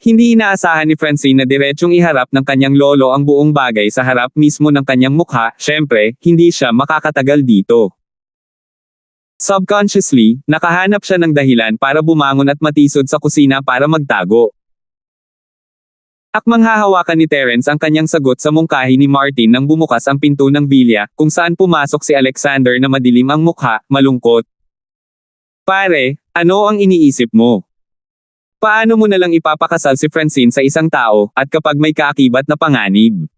Hindi inaasahan ni Francine na diretsyong iharap ng kanyang lolo ang buong bagay sa harap mismo ng kanyang mukha, syempre, hindi siya makakatagal dito. Subconsciously, nakahanap siya ng dahilan para bumangon at matisod sa kusina para magtago. Akmang hahawakan ni Terence ang kanyang sagot sa mungkahi ni Martin nang bumukas ang pinto ng bilya, kung saan pumasok si Alexander na madilim ang mukha, malungkot. Pare, ano ang iniisip mo? Paano mo nalang ipapakasal si Francine sa isang tao, at kapag may kaakibat na panganib?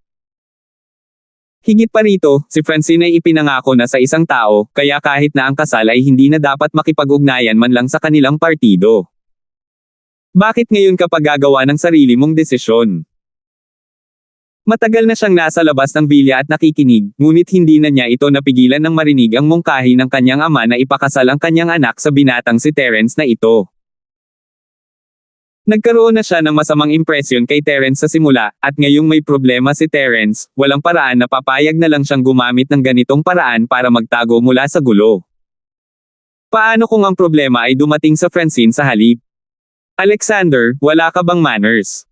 Higit pa rito, si Francine ay ipinangako na sa isang tao, kaya kahit na ang kasal ay hindi na dapat makipag-ugnayan man lang sa kanilang partido. Bakit ngayon ka gagawa ng sarili mong desisyon? Matagal na siyang nasa labas ng bilya at nakikinig, ngunit hindi na niya ito napigilan ng marinig ang mungkahi ng kanyang ama na ipakasal ang kanyang anak sa binatang si Terence na ito. Nagkaroon na siya ng masamang impresyon kay Terence sa simula, at ngayong may problema si Terence, walang paraan na papayag na lang siyang gumamit ng ganitong paraan para magtago mula sa gulo. Paano kung ang problema ay dumating sa Francine sa halip? Alexander, wala ka bang manners?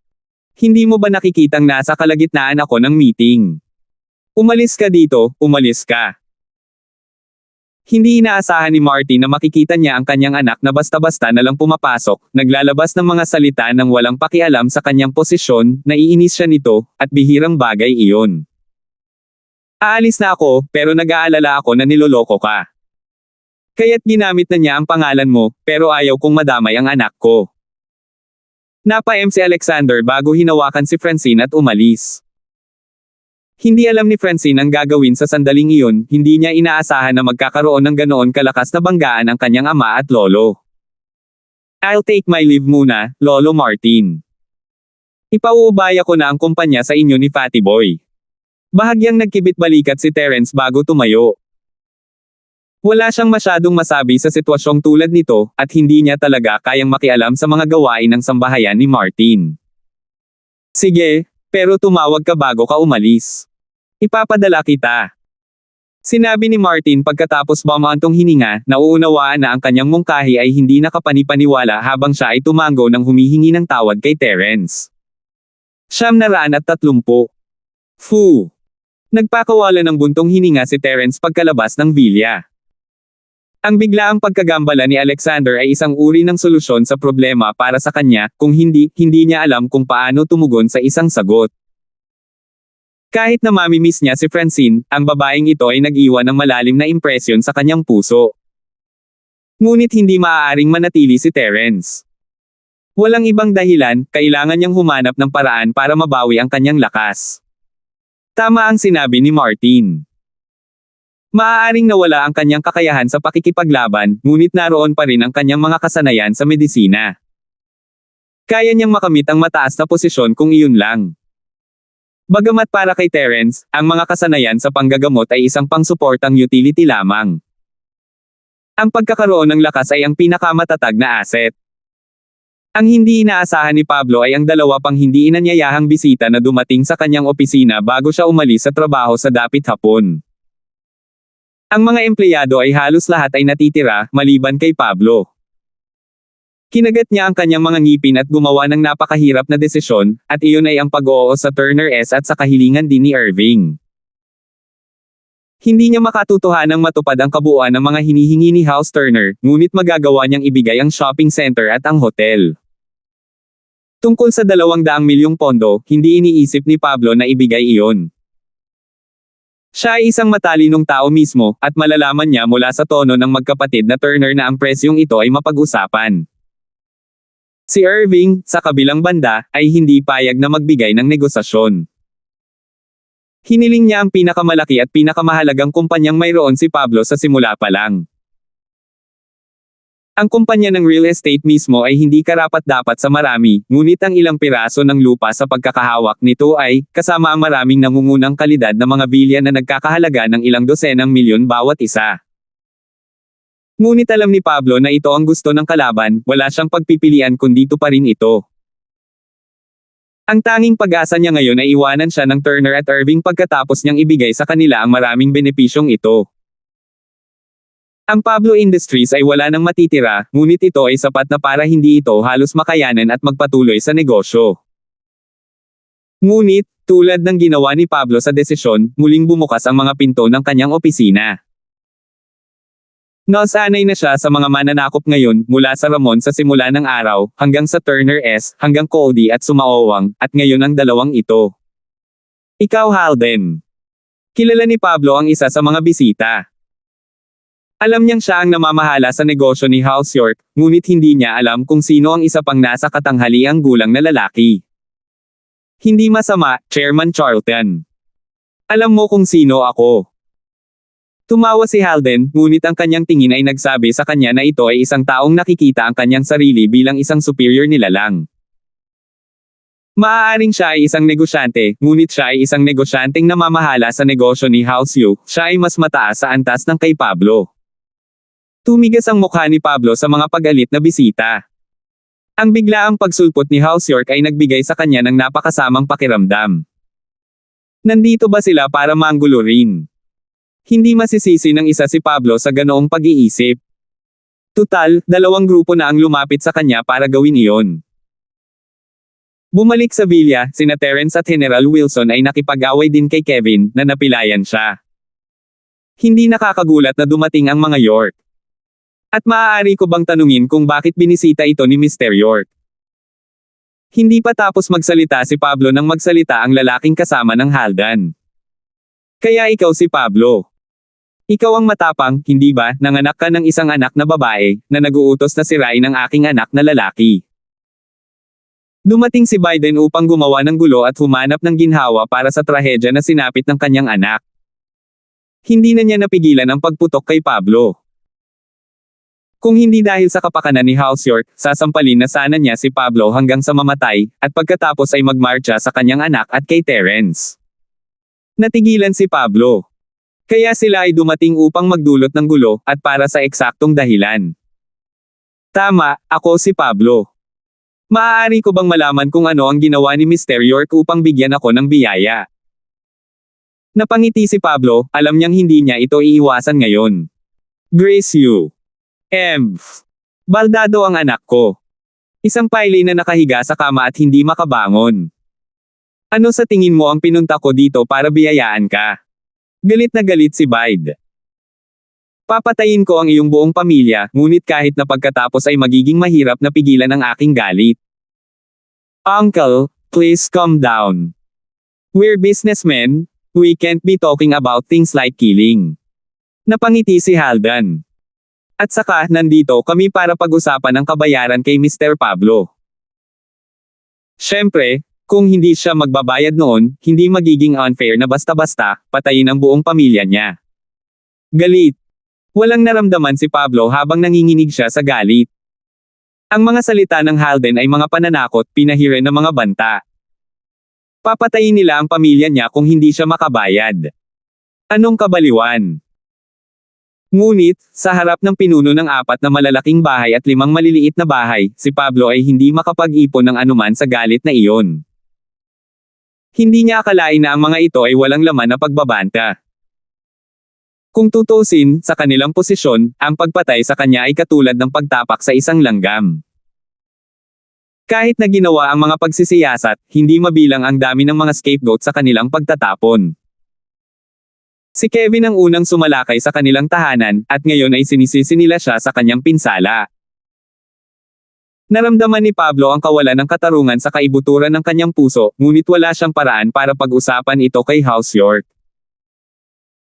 Hindi mo ba nakikitang nasa kalagitnaan ako ng meeting? Umalis ka dito, umalis ka. Hindi inaasahan ni Marty na makikita niya ang kanyang anak na basta-basta na lang pumapasok, naglalabas ng mga salita ng walang pakialam sa kanyang posisyon, naiinis siya nito, at bihirang bagay iyon. Aalis na ako, pero nag-aalala ako na niloloko ka. Kaya't ginamit na niya ang pangalan mo, pero ayaw kong madamay ang anak ko. Napa-M si Alexander bago hinawakan si Francine at umalis. Hindi alam ni Francine ang gagawin sa sandaling iyon, hindi niya inaasahan na magkakaroon ng ganoon kalakas na banggaan ang kanyang ama at lolo. I'll take my leave muna, Lolo Martin. Ipauubaya ko na ang kumpanya sa inyo ni Fatty Boy. Bahagyang nagkibit-balikat si Terence bago tumayo. Wala siyang masyadong masabi sa sitwasyong tulad nito, at hindi niya talaga kayang makialam sa mga gawain ng sambahayan ni Martin. Sige, pero tumawag ka bago ka umalis. Ipapadala kita. Sinabi ni Martin pagkatapos bumantong hininga, nauunawaan na ang kanyang mungkahi ay hindi nakapanipaniwala habang siya ay tumango ng humihingi ng tawad kay Terence. 930. Fu. Nagpakawala ng buntong hininga si Terence pagkalabas ng bilya. Ang biglaang pagkagambala ni Alexander ay isang uri ng solusyon sa problema para sa kanya, kung hindi niya alam kung paano tumugon sa isang sagot. Kahit na mamimiss niya si Francine, ang babaeng ito ay nag-iwan ng malalim na impresyon sa kanyang puso. Ngunit hindi maaaring manatili si Terence. Walang ibang dahilan, kailangan niyang humanap ng paraan para mabawi ang kanyang lakas. Tama ang sinabi ni Martin. Maaaring nawala ang kanyang kakayahan sa pakikipaglaban, ngunit naroon pa rin ang kanyang mga kasanayan sa medisina. Kaya niyang makamit ang mataas na posisyon kung iyon lang. Bagamat para kay Terence, ang mga kasanayan sa panggagamot ay isang pangsuportang utility lamang. Ang pagkakaroon ng lakas ay ang pinakamatatag na asset. Ang hindi inaasahan ni Pablo ay ang dalawa pang hindi inanyayahang bisita na dumating sa kanyang opisina bago siya umalis sa trabaho sa dapit hapon. Ang mga empleyado ay halos lahat ay natitira, maliban kay Pablo. Kinagat niya ang kanyang mga ngipin at gumawa ng napakahirap na desisyon, at iyon ay ang pag-oo sa Turner S at sa kahilingan din ni Irving. Hindi niya makatutuhanang matupad ang kabuuan ng mga hinihingi ni House Turner, ngunit magagawa niyang ibigay ang shopping center at ang hotel. Tungkol sa 200 milyong pondo, hindi iniisip ni Pablo na ibigay iyon. Siya ay isang matalinong tao mismo, at malalaman niya mula sa tono ng magkapatid na Turner na ang presyong ito ay mapag-usapan. Si Irving, sa kabilang banda, ay hindi payag na magbigay ng negosasyon. Hiniling niya ang pinakamalaki at pinakamahalagang kumpanyang mayroon si Pablo sa simula pa lang. Ang kumpanya ng real estate mismo ay hindi karapat-dapat sa marami, ngunit ang ilang piraso ng lupa sa pagkakahawak nito ay, kasama ang maraming nangungunang kalidad na mga bilya na nagkakahalaga ng ilang dosenang milyon bawat isa. Ngunit alam ni Pablo na ito ang gusto ng kalaban, wala siyang pagpipilian kundi ito pa rin ito. Ang tanging pag-asa niya ngayon ay iwanan siya ng Turner at Irving pagkatapos niyang ibigay sa kanila ang maraming benepisyong ito. Ang Pablo Industries ay wala nang matitira, ngunit ito ay sapat na para hindi ito halos makayanan at magpatuloy sa negosyo. Ngunit, tulad ng ginawa ni Pablo sa desisyon, muling bumukas ang mga pinto ng kanyang opisina. Nasanay na siya sa mga mananakop ngayon, mula sa Ramon sa simula ng araw, hanggang sa Turner S, hanggang Cody at Sumaowang, at ngayon ang dalawang ito. Ikaw Halden. Kilala ni Pablo ang isa sa mga bisita. Alam niyang siya ang namamahala sa negosyo ni House York, ngunit hindi niya alam kung sino ang isa pang nasa katanghaliang gulang na lalaki. Hindi masama, Chairman Charlton. Alam mo kung sino ako. Tumawa si Halden, ngunit ang kanyang tingin ay nagsabi sa kanya na ito ay isang taong nakikita ang kanyang sarili bilang isang superior nila lang. Maaaring siya ay isang negosyante, ngunit siya ay isang negosyanteng namamahala sa negosyo ni House Yu, siya ay mas mataas sa antas ng kay Pablo. Tumigas ang mukha ni Pablo sa mga pag-alit na bisita. Ang biglaang pagsulpot ni House York ay nagbigay sa kanya ng napakasamang pakiramdam. Nandito ba sila para manggulo rin? Hindi masisisi ng isa si Pablo sa ganoong pag-iisip. Tutal, dalawang grupo na ang lumapit sa kanya para gawin iyon. Bumalik sa villa, sina Terence at General Wilson ay nakipag-away din kay Kevin, na napilayan siya. Hindi nakakagulat na dumating ang mga York. At maaari ko bang tanungin kung bakit binisita ito ni Mr. York? Hindi pa tapos magsalita si Pablo nang magsalita ang lalaking kasama ng Halden. Kaya ikaw si Pablo. Ikaw ang matapang, hindi ba, nanganak ka ng isang anak na babae, na naguutos na sirain ang aking anak na lalaki. Dumating si Biden upang gumawa ng gulo at humanap ng ginhawa para sa trahedya na sinapit ng kanyang anak. Hindi na niya napigilan ang pagputok kay Pablo. Kung hindi dahil sa kapakanan ni House York, sasampalin na sana niya si Pablo hanggang sa mamatay, at pagkatapos ay magmarcha sa kanyang anak at kay Terence. Natigilan si Pablo. Kaya sila ay dumating upang magdulot ng gulo, at para sa eksaktong dahilan. Tama, ako si Pablo. Maaari ko bang malaman kung ano ang ginawa ni Mr. York upang bigyan ako ng biyaya? Napangiti si Pablo, alam niyang hindi niya ito iiwasan ngayon. Grace Yu. Baldado ang anak ko. Isang paili na nakahiga sa kama at hindi makabangon. Ano sa tingin mo ang pinunta ko dito para biyayaan ka? Galit na galit si Bide. Papatayin ko ang iyong buong pamilya, ngunit kahit na pagkatapos ay magiging mahirap na pigilan ang aking galit. Uncle, please calm down. We're businessmen, we can't be talking about things like killing. Napangiti si Halden. At saka, nandito kami para pag-usapan ang kabayaran kay Mr. Pablo. Siyempre, kung hindi siya magbabayad noon, hindi magiging unfair na basta-basta, patayin ang buong pamilya niya. Galit. Walang naramdaman si Pablo habang nanginginig siya sa galit. Ang mga salita ng Halden ay mga pananakot, pinahiran ng mga banta. Papatayin nila ang pamilya niya kung hindi siya makabayad. Anong kabaliwan? Ngunit, sa harap ng pinuno ng 4 na malalaking bahay at 5 maliliit na bahay, si Pablo ay hindi makapag-ipon ng anuman sa galit na iyon. Hindi niya akalain na ang mga ito ay walang laman na pagbabanta. Kung tutusin, sa kanilang posisyon, ang pagpatay sa kanya ay katulad ng pagtapak sa isang langgam. Kahit na ginawa ang mga pagsisiyasat, hindi mabilang ang dami ng mga scapegoat sa kanilang pagtatapon. Si Kevin ang unang sumalakay sa kanilang tahanan, at ngayon ay sinisisi nila siya sa kanyang pinsala. Naramdaman ni Pablo ang kawalan ng katarungan sa kaibuturan ng kanyang puso, ngunit wala siyang paraan para pag-usapan ito kay House York.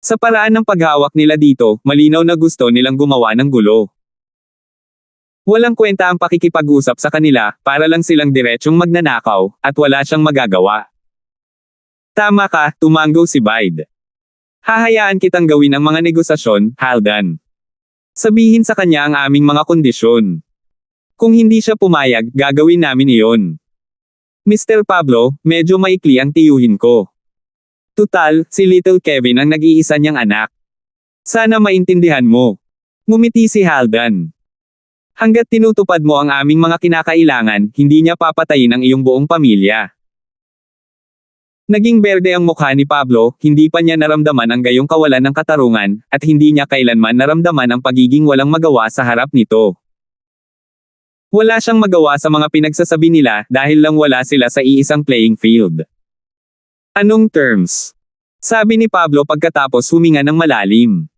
Sa paraan ng paghawak nila dito, malinaw na gusto nilang gumawa ng gulo. Walang kwenta ang pakikipag-usap sa kanila, para lang silang diretsyong magnanakaw, at wala siyang magagawa. Tama ka, tumango si Bide. Hahayaan kitang gawin ang mga negosasyon, Halden. Sabihin sa kanya ang aming mga kondisyon. Kung hindi siya pumayag, gagawin namin iyon. Mr. Pablo, medyo maikli ang tiyuhin ko. Tutal, si Little Kevin ang nag-iisa niyang anak. Sana maintindihan mo. Ngumiti si Halden. Hanggat tinutupad mo ang aming mga kinakailangan, hindi niya papatayin ang iyong buong pamilya. Naging berde ang mukha ni Pablo, hindi pa niya naramdaman ang gayong kawalan ng katarungan, at hindi niya kailanman naramdaman ang pagiging walang magawa sa harap nito. Wala siyang magawa sa mga pinagsasabi nila, dahil lang wala sila sa iisang playing field. Anong terms? Sabi ni Pablo pagkatapos huminga ng malalim.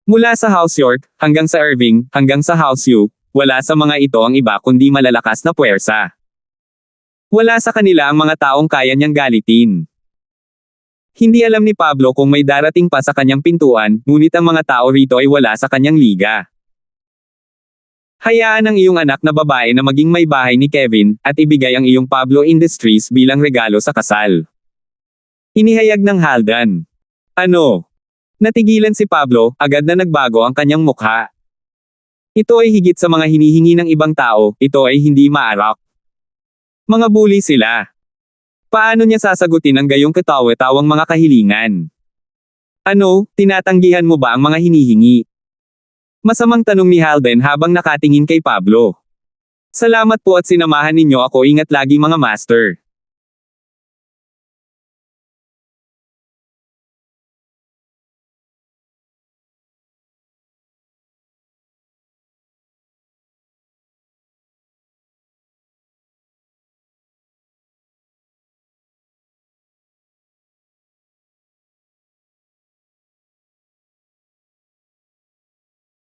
Mula sa House York, hanggang sa Irving, hanggang sa House U, wala sa mga ito ang iba kundi malalakas na puwersa. Wala sa kanila ang mga taong kaya niyang galitin. Hindi alam ni Pablo kung may darating pa sa kanyang pintuan, ngunit ang mga tao rito ay wala sa kanyang liga. Hayaan ang iyong anak na babae na maging may bahay ni Kevin, at ibigay ang iyong Pablo Industries bilang regalo sa kasal. Inihayag ng Haldan. Ano? Natigilan si Pablo, agad na nagbago ang kanyang mukha. Ito ay higit sa mga hinihingi ng ibang tao, ito ay hindi maarak. Mga bully sila. Paano niya sasagutin ang gayong katawa-tawang mga kahilingan? Ano, tinatanggihan mo ba ang mga hinihingi? Masamang tanong ni Halden habang nakatingin kay Pablo. Salamat po at sinamahan ninyo ako, ingat lagi mga master.